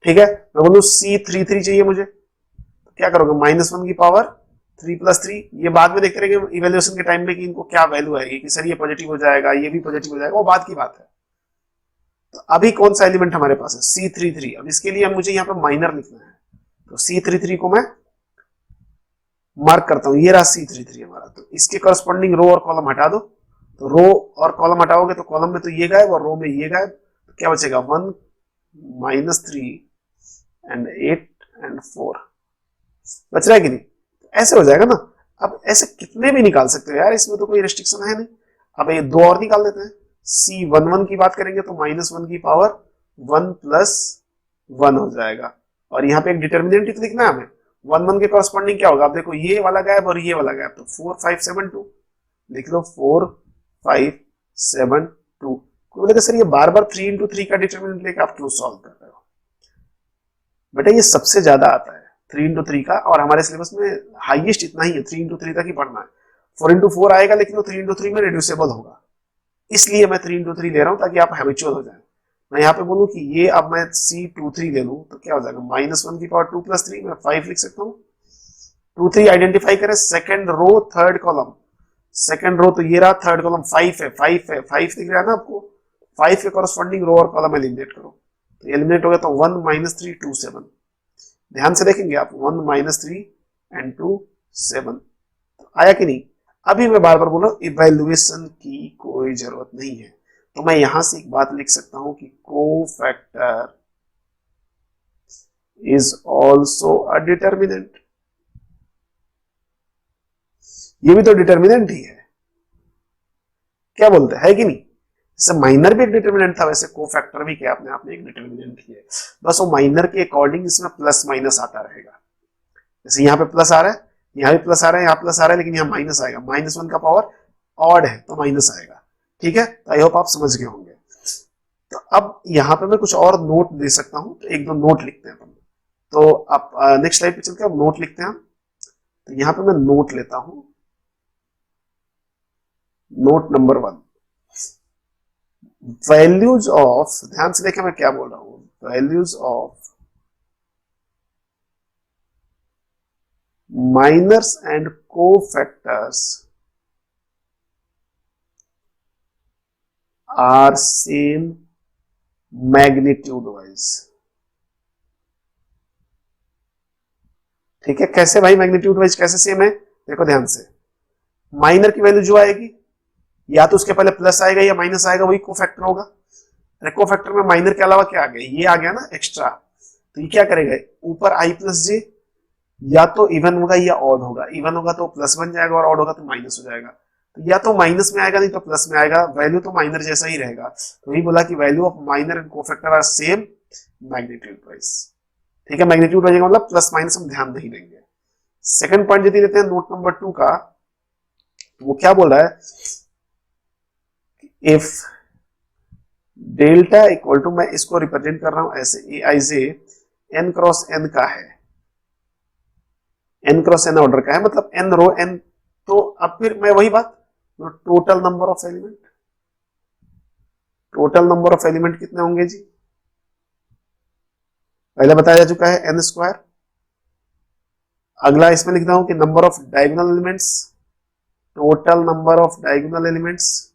ठीक है, मैं बोलूं C33 चाहिए मुझे, तो क्या करोगे, -1 की पावर 3 + 3। ये बाद में देखते रहेंगे इवेल्युएशन के टाइम में कि इनको क्या वैल्यू आएगी, कि सर ये पॉजिटिव हो जाएगा, ये भी पॉजिटिव हो जाएगा, वो बाद की बात है। तो अभी कौन सा एलिमेंट हमारे पास है, C33। अब इसके लिए मुझे यहाँ पे माइनर लिखना है, तो C33 को मैं मार्क करता हूं, ये रहा C33 हमारा। तो इसके करस्पॉन्डिंग रो और कॉलम हटा दो, तो रो और कॉलम हटाओगे तो कॉलम में तो ये गायब और रो में ये गायब, तो क्या बचेगा, 1 -3 एंड 8 एंड 4 बच रहा है कि नहीं, ऐसे हो जाएगा ना। अब ऐसे कितने भी निकाल सकते हो यार, इसमें तो कोई रेस्ट्रिक्शन है नहीं। अब ये दो और निकाल देते हैं। C11 की बात करेंगे तो -1 की पावर 1 + 1 हो जाएगा, और यहाँ पे एक डिटर्मिनेंट ही तो लिखना है हमें। 1 के कॉरस्पॉन्डिंग क्या होगा, आप देखो ये वाला गायब और ये वाला गायब, तो 4 5 7 2 लिख लो, 4 5 7 2। बोलेगा सर ये बार बार 3 × 3 का डिटर्मिनेंट लेके आप क्यों सॉल्व कर रहे हो, बेटा ये सबसे ज्यादा आता है 3 × 3 का, और हमारे सिलेबस में हाईएस्ट इतना ही है, 3 × 3 तक ही पढ़ना है। 4 × 4 आएगा, लेकिन वो 3 × 3 में रिड्यूसेबल होगा, इसलिए मैं 3 × 3 ले रहा हूं ताकि आप हैबिचुअल हो जाए। मैं यहाँ पे बोलूं कि ये अब मैं C23 ले लूं तो क्या हो जाएगा, -1 की पावर 2 + 3, मैं 5 लिख सकता हूँ। 2 3 आइडेंटिफाई करें, second row third column, second row तो ये रहा, थर्ड कॉलम 5 है, 5 दिख रहा है ना आपको, 5 के कॉरस्पॉन्डिंग रो और कॉलम एलिमिनेट करो, तो एलिमिनेट हो गया, तो 1 -3 2 7। ध्यान से देखेंगे आप, 1 -3 एंड 2 7, तो आया कि नहीं। अभी मैं बार बार बोल रहा हूं, इवैल्यूएशन की कोई जरूरत नहीं है, तो मैं यहां से एक बात लिख सकता हूं कि cofactor is also a determinant. ये भी तो डिटर्मिनेंट ही है, क्या बोलते हैं, है कि नहीं। जैसे माइनर भी एक डिटर्मिनेंट था, वैसे कोफैक्टर भी क्या अपने आप में एक डिटर्मिनेंट ही है, बस वो माइनर के अकॉर्डिंग इसमें प्लस माइनस आता रहेगा। जैसे यहाँ पे प्लस आ रहा है, यहाँ भी प्लस आ रहा है, यहाँ प्लस आ रहा है, लेकिन यहाँ माइनस आएगा, -1 का पावर ऑड है तो माइनस आएगा। ठीक है, तो आई होप आप समझ गए होंगे। तो अब यहाँ पे मैं कुछ और नोट दे सकता हूँ, तो एक दो नोट लिखते हैं अपन। तो आप नेक्स्ट स्लाइड पे चलते हैं, अब नोट लिखते हैं। तो यहाँ पे मैं नोट लेता हूं, नोट नंबर 1, वैल्यूज ऑफ, ध्यान से देखें मैं क्या बोल रहा हूं, values of minors and cofactors are same magnitude wise. ठीक है, कैसे भाई मैग्नीट्यूड वाइज कैसे सेम है, देखो ध्यान से, माइनर की वैल्यू जो आएगी या तो उसके पहले प्लस आएगा या माइनस आएगा, वही कोफैक्टर होगा। कोफैक्टर में माइनर के अलावा क्या आ गया, ये आ गया ना एक्स्ट्रा, तो ये क्या करेगा, ऊपर i + j या तो इवन होगा या ऑड होगा, इवन होगा तो प्लस बन जाएगा और ऑड होगा तो माइनस हो जाएगा, तो या तो माइनस में आएगा नहीं तो प्लस में आएगा, वैल्यू तो माइनर जैसा ही रहेगा। तो वही बोला कि value of minor and cofactor are same magnitude wise. ठीक है, मैग्नीट्यूड वाइज मतलब प्लस माइनस हम ध्यान नहीं देंगे। सेकंड पॉइंट यदि लेते हैं नोट नंबर 2 का, वो क्या बोल रहा है, इफ डेल्टा इक्वल टू, मैं इसको रिप्रेजेंट कर रहा हूं ऐसे, Aij n क्रॉस n का है, n क्रॉस n ऑर्डर का है, मतलब n रो n, तो अब फिर मैं वही बात, total number of element, total number of element कितने होंगे जी, पहले बताया जा चुका है n²। अगला इसमें लिखता हूं कि number of diagonal elements, total number of diagonal elements,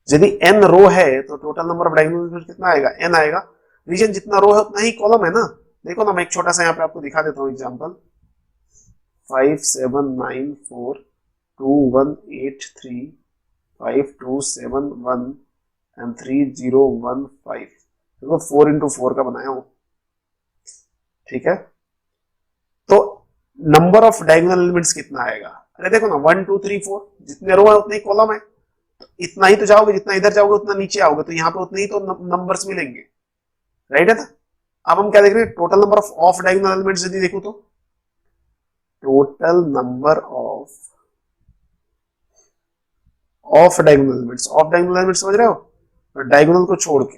यदि n रो है तो total number of diagonal elements कितना आएगा, n आएगा। रीजन जितना रो है उतना ही कॉलम है ना, देखो ना, मैं एक छोटा सा यहाँ पे आपको दिखा देता हूँ एग्जांपल, 5 7 9 4 2 1 8 3 5 2 7 1 एंड 3 0 1 5, देखो 4 × 4 का बनाया हूं। ठीक है, तो नंबर ऑफ डायगोनल एलिमेंट्स कितना आएगा? अरे देखो ना 1 2 3 4 जितने रो है उतने ही कॉलम है, तो इतना ही तो जाओगे, जितना इधर जाओगे उतना नीचे आओगे, तो यहाँ पे उतने ही तो नंबर्स मिलेंगे, राइट है ना? अब हम क्या देख रहे हैं, total number of diagonal elements यदि देखो तो total number of diagonal elements समझ रहे हो, तो डायगोनल को छोड़ के,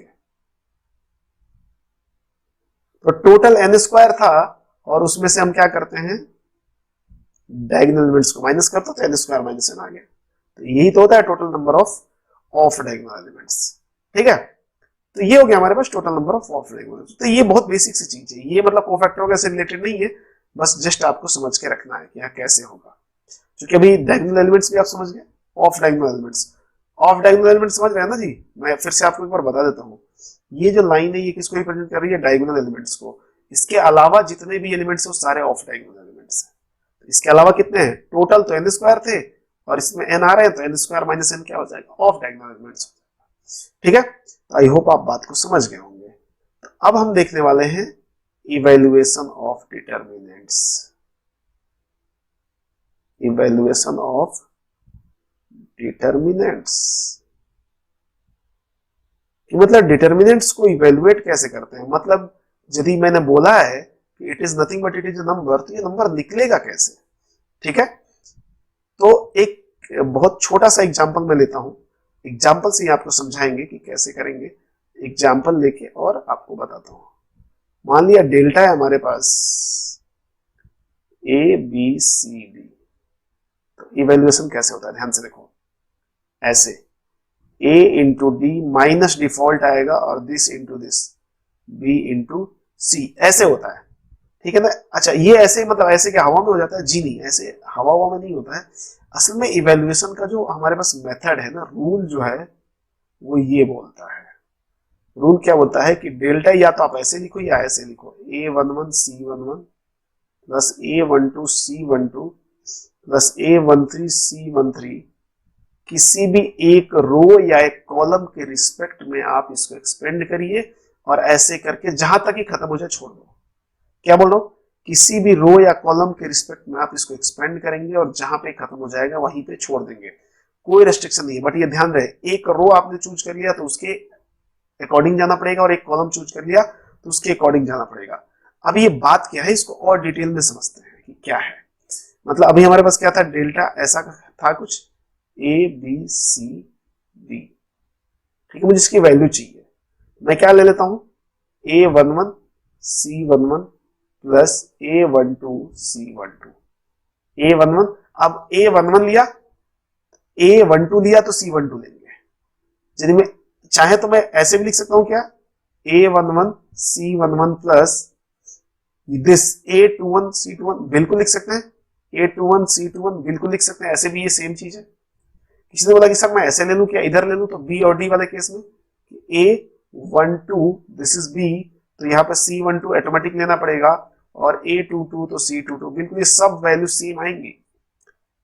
तो टोटल n स्क्वायर था और उसमें से हम क्या करते हैं, डायगोनल एलिमेंट्स को माइनस करते तो n स्क्वायर माइनस n आ गया, तो यही तो होता है total number of diagonal elements. ठीक है, तो ये हो गया हमारे पास टोटल नंबर ऑफ डायगोनल। तो ये बहुत बेसिक सी चीज है, ये मतलब कोफैक्टरों से रिलेटेड नहीं है, बस जस्ट आपको समझ के रखना है कि यहाँ कैसे होगा, क्योंकि अभी डायगोनल एलिमेंट्स भी आप समझ गए, ऑफ डायगोनल एलिमेंट्स समझ रहे हैं ना जी। मैं फिर से आपको एक बार बता देता हूँ, ये जो लाइन है ये किसको रिप्रेजेंट कर रही है, डायगोनल एलिमेंट्स को। इसके अलावा जितने भी एलिमेंट्स है वो सारे ऑफ डायगोनल एलिमेंट्स हैं। इसके अलावा कितने हैं, टोटल तो n स्क्वायर थे और इसमें n आ रहे हैं, तो n स्क्वायर माइनस n क्या हो जाएगा, ऑफ डायगोनल एलिमेंट्स। ठीक है, तो आई होप आप बात को समझ गए होंगे। तो अब हम देखने वाले हैं evaluation of determinants. Evaluation of determinants मतलब डिटर्मिनेंट्स को इवेल्युएट कैसे करते हैं, मतलब यदि मैंने बोला है कि it is nothing but it is a number, तो ये नंबर निकलेगा कैसे। ठीक है, तो एक बहुत छोटा सा एग्जांपल मैं लेता हूं, एग्जांपल से ही आपको समझाएंगे कि कैसे करेंगे। एग्जांपल लेके और आपको बताता हूं। मान लिया डेल्टा है हमारे पास ए बी सी डी, तो इवेल्युएशन कैसे होता है ध्यान से देखो, ऐसे a into D minus default आएगा और this into this b into C, ऐसे होता है। ठीक है ना, अच्छा ये ऐसे मतलब ऐसे क्या हवा में हो जाता है, जी नहीं, ऐसे हवा में नहीं होता है। असल में इवेल्युएशन का जो हमारे पास मेथड है ना, रूल जो है वो ये बोलता है, रूल क्या बोलता है कि डेल्टा या तो आप ऐसे लिखो या ऐसे लिखो, a11 c11 plus a12 c12 plus a13 c13, किसी भी एक रो या एक कॉलम के रिस्पेक्ट में आप इसको एक्सपेंड करिए और ऐसे करके जहां तक ही खत्म हो जाए छोड़ दो। क्या बोल रहा हूं, किसी भी रो या कॉलम के रिस्पेक्ट में आप इसको एक्सपेंड करेंगे और जहां पे खत्म हो जाएगा वहीं पे छोड़ देंगे, कोई रेस्ट्रिक्शन नहीं है। बट ये ध्यान रहे, एक रो आपने चूज कर लिया तो उसके अकॉर्डिंग जाना पड़ेगा, और एक कॉलम चूज कर लिया तो उसके अकॉर्डिंग जाना पड़ेगा। अब ये बात क्या है, इसको और डिटेल में समझते हैं कि क्या है। मतलब अभी हमारे पास क्या था, डेल्टा ऐसा था कुछ ए बी सी डी, ठीक है, मुझे इसकी वैल्यू चाहिए, मैं क्या ले लेता हूं, a11 c11 plus a12 c12, a11, अब a11 लिया, a12 लिया तो c12 लेंगे। यदि मैं चाहे तो मैं ऐसे भी लिख सकता हूं क्या, a11 c11 plus this a21 c21, बिल्कुल लिख सकते हैं, a21 c21 बिल्कुल लिख सकते हैं, ऐसे भी ये सेम चीज है। किसी ने बोला कि सर मैं ऐसे ले लूं क्या इधर ले लूं, तो बी और डी वाले केस में a12 दिस इज बी, तो यहाँ पे c12 ऑटोमेटिक लेना पड़ेगा, और a22 तो c22, बिल्कुल ये सब वैल्यू सेम आएंगी,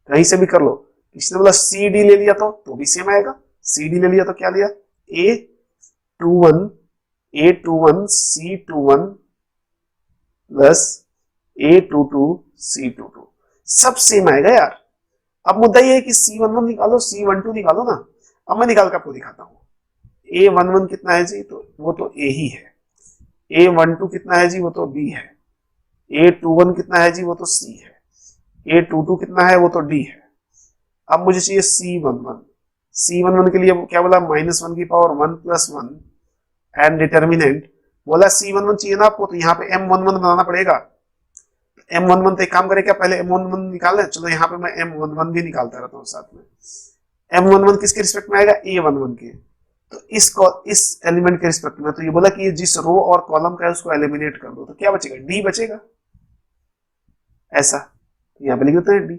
कहीं से भी कर लो। किसी ने बोला सी डी ले लिया तो भी सेम आएगा, सी डी ले लिया तो क्या लिया, a21 c21 plus a22 c22, सब सेम आएगा यार। अब मुद्दा ये है कि c11 निकालो c12 निकालो ना, अब मैं निकाल कर आपको दिखाता हूं। a11 कितना है जी, तो वो तो a ही है, a12 कितना है जी, वो तो b है, a21 कितना है जी, वो तो c है, a22 कितना है, वो तो d है। अब मुझे चाहिए c11 के लिए क्या बोला, -1 की पावर 1 प्लस 1 एंड डिटर्मिनेंट, बोला c11 चाहिए ना आपको, तो यहाँ पे m11 बनाना पड़ेगा। m11 तो एक काम करें क्या, पहले m11 निकाल लें, चलो यहाँ पे मैं m11 भी निकालता रहता हूँ साथ में। m11 किसके रिस्पेक्ट में आएगा, a11 के, तो इस एलिमेंट के रिस्पेक्ट में, तो ये बोला कि ये जिस रो और कॉलम का है उसको एलिमिनेट कर दो, तो क्या बचेगा, डी बचेगा, ऐसा यहाँ पे लिख देते हैं डी।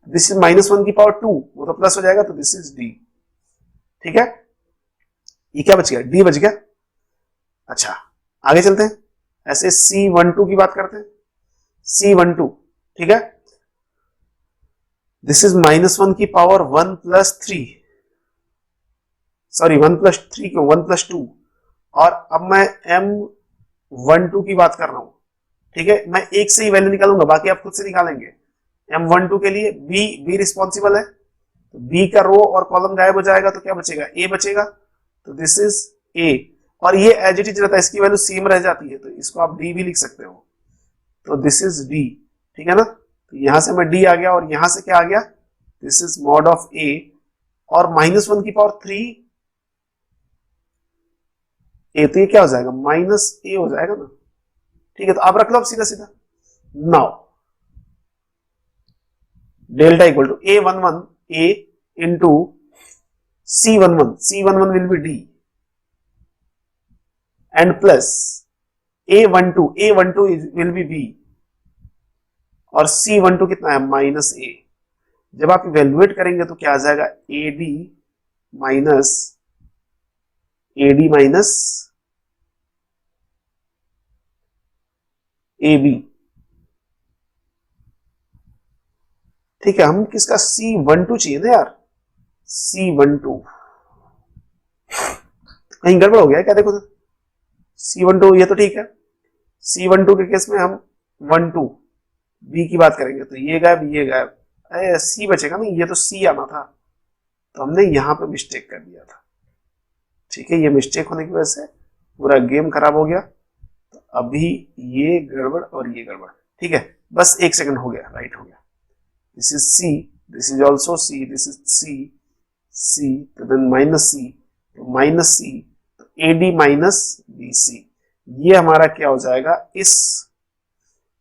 दिस इज -1 की पावर 2, वो तो प्लस हो जाएगा, तो दिस इज डी। ठीक है, ये क्या बच गया, डी बच गया। अच्छा आगे चलते हैं, ऐसे C12 की बात करते हैं, C12 ठीक है, दिस इज -1 की पावर 1 प्लस 3, सॉरी 1 प्लस 3 क्यों, 1 प्लस 2, और अब मैं M12 की बात कर रहा हूं। ठीक है, मैं एक से ही वैल्यू निकालूंगा, बाकी आप खुद से निकालेंगे। M12 के लिए बी रिस्पॉन्सिबल है, तो बी का रो और कॉलम गायब हो जाएगा, तो क्या बचेगा, ए बचेगा, तो दिस इज ए। और ये एज इट इज रहता है, इसकी वैल्यू सेम रह जाती है, तो इसको आप डी भी लिख सकते हो, तो दिस इज डी। ठीक है ना, तो यहां से मैं डी आ गया, और यहां से क्या आ गया, दिस इज मॉड ऑफ ए, और -1 की पावर 3 ए, तो ये क्या हो जाएगा, -a हो जाएगा ना। ठीक है, तो आप रख लो अब सीधा सीधा। Now delta equal to A11 A into C11 will be D and plus A12 will be B, और C12 कितना है, -a। जब आप इवेल्युएट करेंगे तो क्या आ जाएगा, AD माइनस AB। ठीक है, हम किसका, C12 चाहिए ना यार, C12 कहीं गड़बड़ हो गया क्या, देखो तो C12 ये तो ठीक है, C12 के केस में हम 12 B की बात करेंगे, तो ये गायब, अरे C बचेगा ना, ये तो C आना था, तो हमने यहां पे मिस्टेक कर दिया था। ठीक है, ये मिस्टेक होने की वजह से पूरा गेम खराब हो गया, तो अभी ये गड़बड़ और ये गड़बड़। ठीक है, बस एक सेकंड हो गया, राइट हो गया। This is C, this is also C, this is C, तो then -C, तो -C, तो AD माइनस BC, ये हमारा क्या हो जाएगा, इस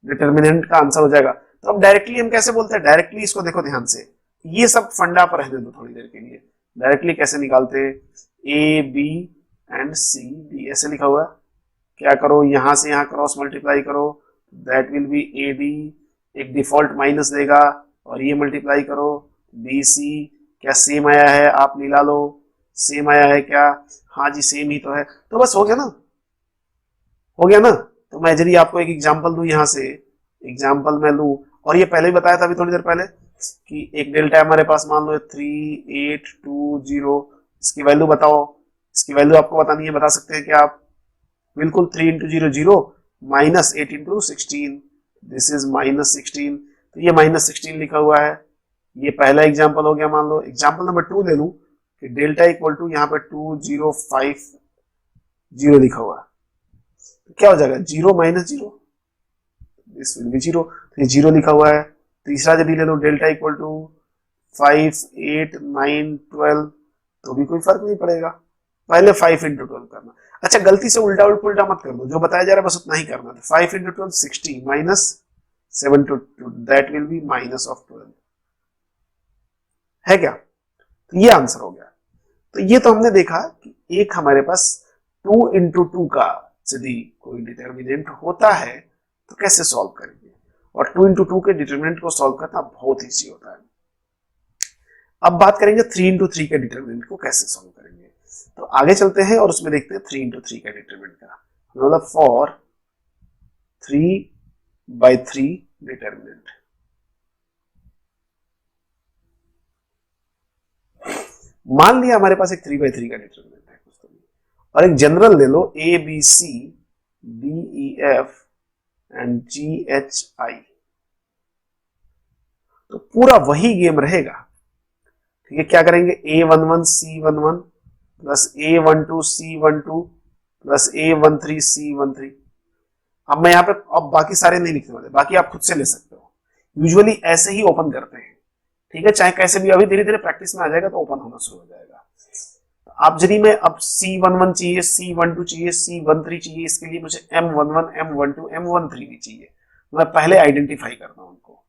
डिटर्मिनेंट का आंसर हो जाएगा। तो अब डायरेक्टली हम कैसे बोलते हैं, डायरेक्टली इसको देखो ध्यान से, ये सब फंडा पर रहने दो थोड़ी देर के लिए। डायरेक्टली कैसे निकालते हैं, A B and C D ऐसे लिखा हुआ है, क्या करो, यहां से यहां क्रॉस मल्टीप्लाई करो, दैट विल बी AD, एक डिफॉल्ट माइनस देगा, और ये मल्टीप्लाई करो BC, क्या सेम आया है, आप मिला लो, सेम आया है क्या, हाँ जी सेम ही तो है, तो बस हो गया ना, हो गया ना। तो मैं यदि आपको एक एग्जांपल दूं, यहां से एग्जांपल मैं लूं, और ये पहले भी बताया था अभी थोड़ी देर पहले, कि एक डेल्टा हमारे पास मान लो 3820, इसकी वैल्यू बताओ, इसकी वैल्यू आपको बतानी है, बता सकते हैं क्या आप, बिल्कुल 3 × 0 0 -8 × 16, दिस इज -16, तो ये -16 लिखा हुआ है। ये पहला एग्जांपल हो गया। मान लो एग्जांपल नंबर 2 ले लूं कि डेल्टा इक्वल टू यहाँ पे 2050 लिखा हुआ है, तो क्या हो जाएगा, 0 - 0, दिस विल बी 0, तो ये 0 लिखा हुआ है। तीसरा यदि ले लो डेल्टा इक्वल टू 5 8 9 12, तो भी कोई फर्क नहीं पड़ेगा, पहले 5 × 12 करना। अच्छा गलती से उल्टा मत कर दो, जो बताया जा रहा है बस उतना ही करना था। 5 × 12 60 -7 to 2, that will be -12 है क्या, तो ये आंसर हो गया। तो ये तो हमने देखा कि एक हमारे पास 2 × 2 का यदि कोई डिटर्मिनेंट होता है तो कैसे सॉल्व करेंगे, और 2 × 2 के डिटर्मिनेंट को सॉल्व करना बहुत ईजी होता है। अब बात करेंगे 3 × 3 के डिटर्मिनेंट को कैसे सॉल्व करेंगे, तो आगे चलते हैं और उसमें देखते हैं 3 × 3 का डिटर्मिनेंट का, मतलब फॉर 3/3 डिटर्मिनेंट। मान लिया हमारे पास एक 3/3 का डिटर्मिनेंट है और एक जनरल ले लो ABC DEF एंड GHI, तो पूरा वही गेम रहेगा। ठीक है, क्या करेंगे, A11 C11 plus A12 C12 plus A13 C13। अब मैं यहाँ पे अब बाकी सारे नहीं लिखने वाले, बाकी आप खुद से ले सकते हो, यूजुअली ऐसे ही ओपन करते हैं। ठीक है, चाहे कैसे भी, अभी धीरे धीरे प्रैक्टिस में आ जाएगा तो ओपन होना शुरू हो जाएगा। आप यदि मैं अब C11 चाहिए, C12 चाहिए, C13 चाहिए, इसके लिए मुझे M11 M12 M13 भी चाहिए, मैं पहले आइडेंटिफाई करता हूं उनको।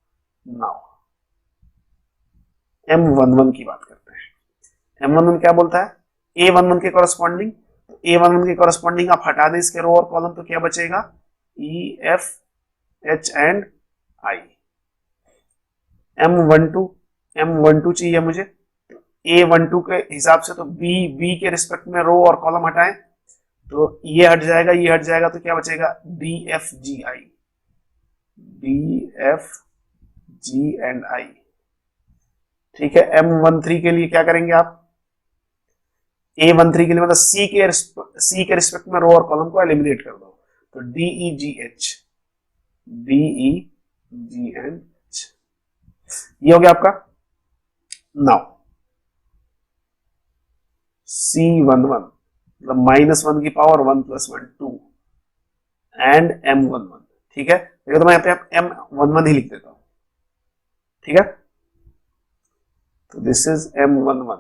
नाउ M11 की बात करते हैं। M11 क्या बोलता है, A11 के कॉरेस्पॉन्डिंग, A11 के कॉरेस्पॉन्डिंग आप हटा दें इसके रो और कॉलम, तो क्या बचेगा, E F H and I। M12 चाहिए मुझे, A12 के हिसाब से तो B के रिस्पेक्ट में रो और कॉलम हटाएं, तो ये हट जाएगा, ये हट जाएगा, तो क्या बचेगा, DFGI, DFG एंड I। ठीक है, M13 के लिए क्या करेंगे आप, A13 के लिए मतलब C के रिस्पेक्ट में रो और कॉलम को एलिमिनेट कर दो, तो DEGH, DEGH। ये हो गया आपका। नाउ C11 मतलब -1 की पावर 1 + 1 2 एंड M11। ठीक है, देखो तो मैं यहाँ पे M11 ही लिख देता हूं। ठीक है, तो this is M11,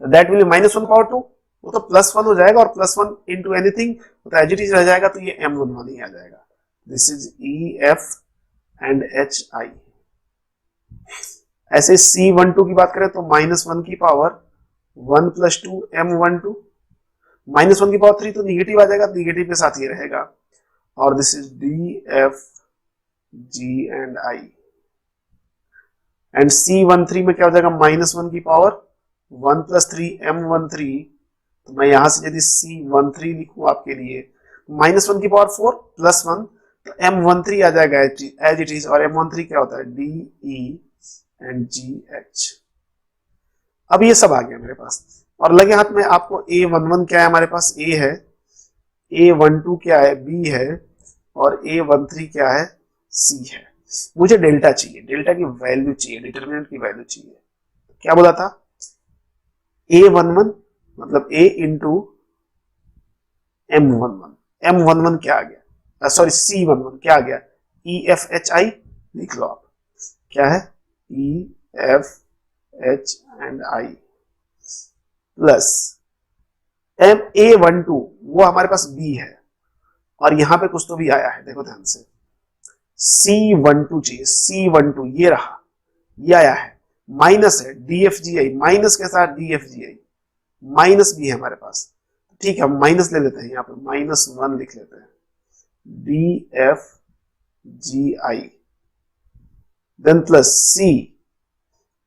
that will -1 power 2, वो तो +1 हो जाएगा और +1 इंटू एनीथिंग तो एज इट इज रह जाएगा, तो ये M11 ही आ जाएगा। This is EF and HI। ऐसे C12 की बात करें तो -1 की पावर 1 + 2 M12, -1 की पावर 3 तो निगेटिव आ जाएगा, निगेटिव के साथ ये रहेगा, और this is DF G and I। And C13 में क्या हो जाएगा, -1 की पावर 1 + 3 M13, तो मैं यहां से यदि C13 लिखूं आपके लिए, -1 की पावर 4 + 1 तो M13 आ जाएगा एज इट इज, और M13 क्या होता है, DE एंड GH। अब ये सब आ गया मेरे पास, और लगे हाथ में आपको A11 क्या है, हमारे पास A है, A12 क्या है, B है, और A13 क्या है, C है। मुझे डेल्टा चाहिए, डेल्टा की वैल्यू चाहिए, डिटरमिनेंट की वैल्यू चाहिए। क्या बोला था, A11 मतलब A इंटू M11, M11 क्या आ गया, सॉरी C11 क्या आ गया, EFHI लिख लो आप, क्या है EFH and I plus A12 वो हमारे पास B है, और यहां पे कुछ तो भी आया है, देखो ध्यान से, C12 चाहिए, C12 ये रहा, ये आया है, माइनस है DFGI, माइनस के साथ DFGI, माइनस भी है हमारे पास, ठीक है हम माइनस ले लेते हैं, यहाँ पे -1 लिख लेते हैं, DFGI देन प्लस C,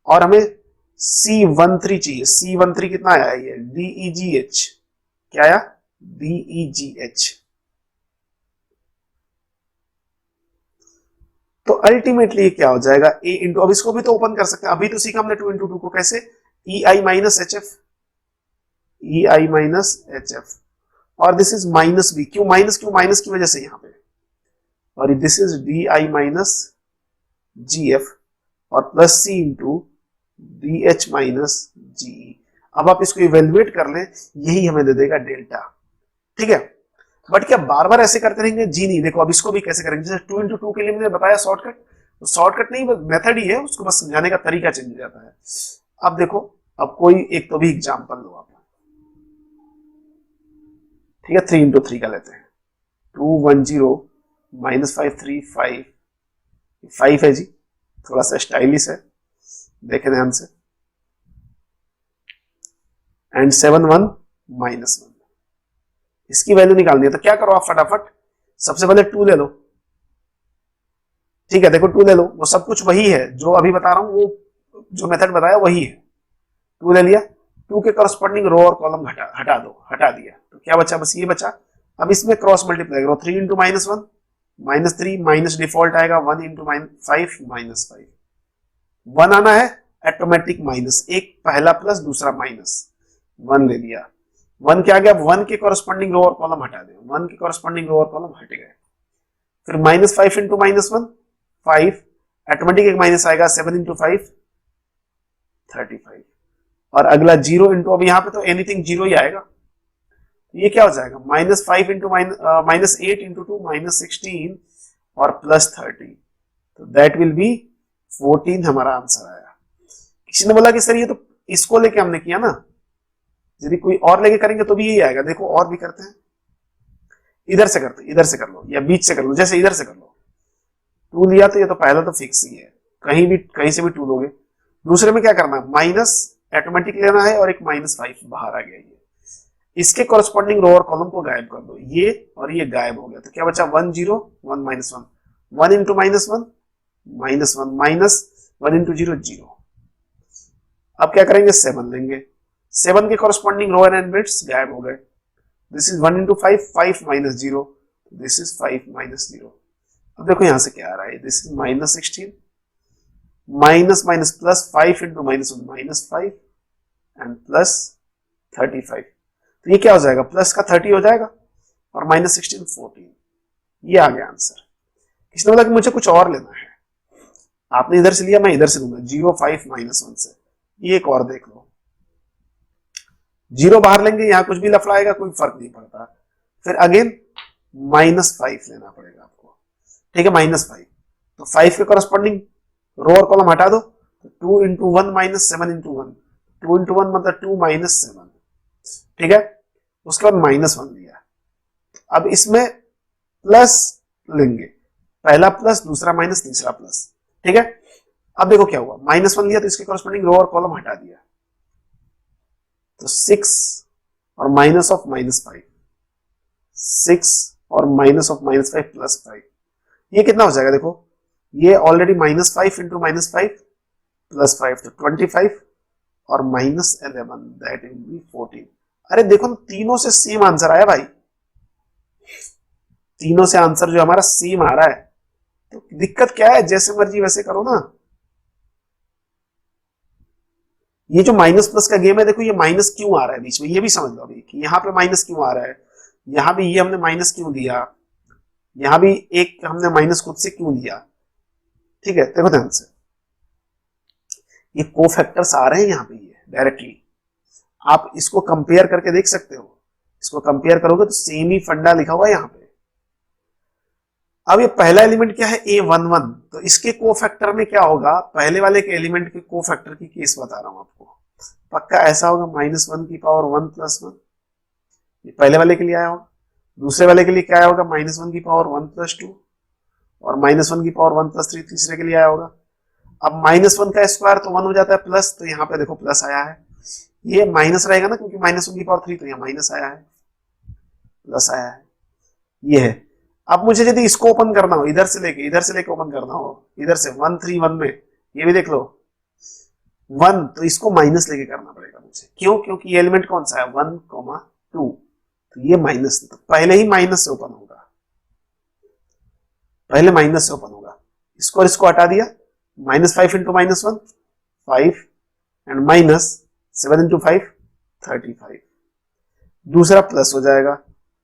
और हमें C13 चाहिए, C13 कितना आया है, ये DEGH, क्या आया, DEGH। तो अल्टीमेटली क्या हो जाएगा, A इंटू, अब इसको भी तो ओपन कर सकते हैं, अभी तो सीखा हमने 2 × 2 को कैसे, EI - HF, EI - HF, और दिस इज -B, क्यों माइनस, क्यों माइनस की वजह से यहाँ पे, और दिस इज DI - GF और plus C into DH - GE। अब आप इसको इवेल्युएट कर लें, यही हमें दे देगा डेल्टा। ठीक है, बट क्या बार बार ऐसे करते रहेंगे, जी नहीं। देखो अब इसको भी कैसे करेंगे, जैसे 2 × 2 के लिए मैंने बताया शॉर्टकट, तो शॉर्टकट नहीं मेथड ही है, उसको बस समझाने का तरीका चेंज हो जाता है। अब देखो, अब कोई एक तो भी एग्जांपल लो आप, ठीक है, 3 × 3 का लेते हैं, 210 -535 5 है जी, थोड़ा सा स्टाइलिश है, देखें ध्यान से, एंड 71 -1, इसकी वैल्यू निकालनी है, तो क्या करो आप फटाफट, सबसे पहले 2 ले लो, ठीक है, देखो 2 ले लो, वो सब कुछ वही है जो अभी बता रहा हूं, वो जो मेथड बताया वही है, 2 ले लिया, 2 के करस्पॉन्डिंग रो और कॉलम हटा दो, हटा दिया, तो क्या बचा, बस ये बचा। अब इसमें क्रॉस मल्टीप्लाई करो, 3 × -1 -3 माइनस डिफॉल्ट आएगा, 1 × -5 -5, 1 आना है ऑटोमेटिक माइनस, एक पहला प्लस दूसरा माइनस, 1 ले लिया, 1 क्या आ गया, 1 के कॉरस्पॉन्डिंग रो और कॉलम हटा दे, 1 के कॉरस्पॉन्डिंग रो और कॉलम हट गए, फिर -5 × -1 5, ऑटोमेटिक एक माइनस आएगा, 7 × 5 35, और अगला 0 इंटू, अब यहाँ पे तो एनीथिंग 0 ही आएगा, ये क्या हो जाएगा, -5 × -8 × 2 -16 और +30, तो दैट विल बी 14 हमारा आंसर आया। किसी ने बोला कि सर ये तो इसको लेके हमने किया ना, यदि कोई और लेके करेंगे तो भी यही आएगा, देखो और भी करते हैं, इधर से करते, इधर से कर लो या बीच से कर लो, जैसे इधर से कर लो, 2 लिया तो ये तो पहला तो फिक्स ही है, कहीं से भी 2 लोगे, दूसरे में क्या करना है, माइनस ऑटोमेटिक लेना है, और एक -5 बाहर आ गया, ये इसके कॉरस्पॉन्डिंग रो और कॉलम को गायब कर दो, ये और ये गायब हो गया, तो क्या बचा, 1 0 1 -1, 1 × -1 -1 माइनस 1 × 0 0, अब क्या करेंगे, 7 लेंगे, 7 के कॉरस्पॉन्डिंग रो एंड बिट्स गायब हो गए, दिस इज 1 × 5 5 -0, दिस इज 5 -0, अब देखो यहां से क्या आ रहा है, this is -16 minus minus plus 5 × -1 -5 and plus 35, तो ये क्या हो जाएगा, प्लस का 30 हो जाएगा और -16 14, ये आ गया आंसर। इसने बोला कि मुझे कुछ और लेना है, आपने इधर से लिया, मैं इधर से लूंगा, 0 5 -1 से। ये एक और देख लो, 0 बाहर लेंगे, यहां कुछ भी लफड़ा आएगा, कोई फर्क नहीं पड़ता। फिर अगेन -5 लेना पड़ेगा आपको, ठीक है, -5। तो 5 के कॉरस्पॉन्डिंग रो और कॉलम हटा दो, तो 2 × 1 -7 × 1, 2 × 1 मतलब 2 -7, ठीक है। उसके बाद -1 लिया, अब इसमें प्लस लेंगे, पहला प्लस, दूसरा माइनस, तीसरा प्लस, ठीक है। अब देखो क्या हुआ, -1 लिया तो इसके कॉरस्पॉन्डिंग रो और कॉलम हटा दिया, तो 6 और माइनस ऑफ -5, 6 और माइनस ऑफ -5 प्लस 5, ये कितना हो जाएगा देखो, ये ऑलरेडी -5 × -5 प्लस 5 तो 25 और -11 दैट विल बी 14। अरे देखो तीनों से सेम आंसर आया भाई, तीनों से आंसर जो हमारा सेम आ रहा है, तो दिक्कत क्या है, जैसे मर्जी वैसे करो ना। ये जो माइनस प्लस का गेम है, देखो ये माइनस क्यों आ रहा है बीच में, ये भी समझ लो अभी कि यहाँ पे माइनस क्यों आ रहा है, यहां भी ये हमने माइनस क्यों दिया, यहां भी एक हमने माइनस खुद से क्यों दिया, ठीक है। देखो ध्यान से, ये कोफैक्टर्स आ रहे हैं यहाँ पे, ये डायरेक्टली आप इसको कंपेयर करके देख सकते हो, इसको कंपेयर करोगे तो सेम ही फंडा लिखा हुआ है यहाँ पे। अब ये पहला एलिमेंट क्या है, A11, तो इसके कोफैक्टर में क्या होगा, पहले वाले के एलिमेंट के कोफैक्टर की केस बता रहा हूं आपको, पक्का ऐसा होगा -1 की पावर 1 + 1, ये पहले वाले के लिए आया होगा। दूसरे वाले के लिए क्या आया होगा, -1 की पावर 1 + 2 और -1 की पावर 1 + 3 तीसरे के लिए आया होगा। अब -1 का स्क्वायर तो 1 हो जाता है प्लस, तो यहाँ पे देखो प्लस आया है, ये माइनस रहेगा ना क्योंकि -1 की पावर 3, तो यहाँ माइनस आया है, प्लस आया है, ये है। अब मुझे यदि इसको ओपन करना हो, इधर से लेके ओपन करना हो, इधर से 1 3 1 में, ये भी देख लो 1, तो इसको माइनस लेके करना पड़ेगा मुझे, क्यों, क्योंकि ये एलिमेंट कौन सा है 1, 2, तो ये माइनस, तो पहले ही माइनस से ओपन होगा, पहले माइनस से ओपन होगा, इसको और इसको हटा दिया, -5 × -1 5 एंड -7 × 5 35, दूसरा प्लस हो जाएगा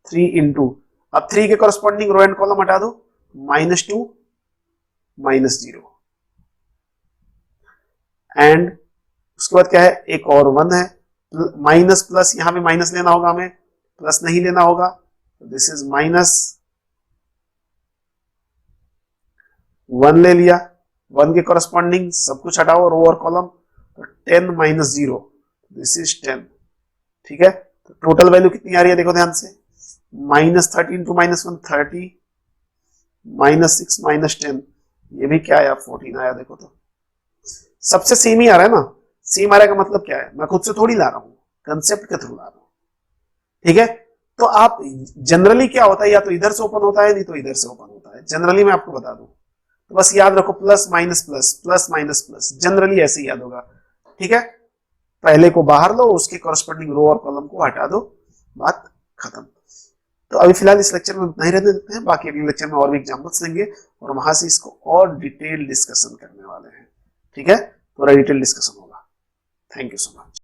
3 × अब 3 के कॉरस्पॉन्डिंग रो एंड कॉलम हटा दो, -2 -0 एंड उसके बाद क्या है, एक और 1 है, माइनस प्लस, यहां पे माइनस लेना होगा हमें, प्लस नहीं लेना होगा, दिस इज -1 ले लिया, 1 के कॉरस्पॉन्डिंग सब कुछ हटाओ रो और कॉलम, तो 10 - 0 दिस इज 10, ठीक है। तो टोटल वैल्यू कितनी आ रही है देखो ध्यान से, -13 × -1 30, -6 -10, ये भी क्या आया 14 आया, देखो तो सबसे सेम ही आ रहा है ना, सेम आ रहा है का मतलब क्या है, मैं खुद से थोड़ी ला रहा हूं, कंसेप्ट के थ्रू ला रहा हूं, ठीक है। तो आप जनरली क्या होता है, या तो इधर से ओपन होता है, नहीं तो इधर से ओपन होता है, जनरली मैं आपको बता दूं, तो बस याद रखो plus minus plus, plus minus plus, generally ऐसे ही याद होगा, ठीक है। पहले को बाहर लो, उसके कॉरस्पॉन्डिंग रो और कॉलम को हटा दो, बात खत्म। तो अभी फिलहाल इस लेक्चर में नहीं रहने देते हैं, बाकी अगले लेक्चर में और भी एग्जाम्पल्स लेंगे और वहां से इसको और डिटेल डिस्कशन करने वाले हैं, ठीक है, पूरा डिटेल डिस्कशन होगा। Thank you so much.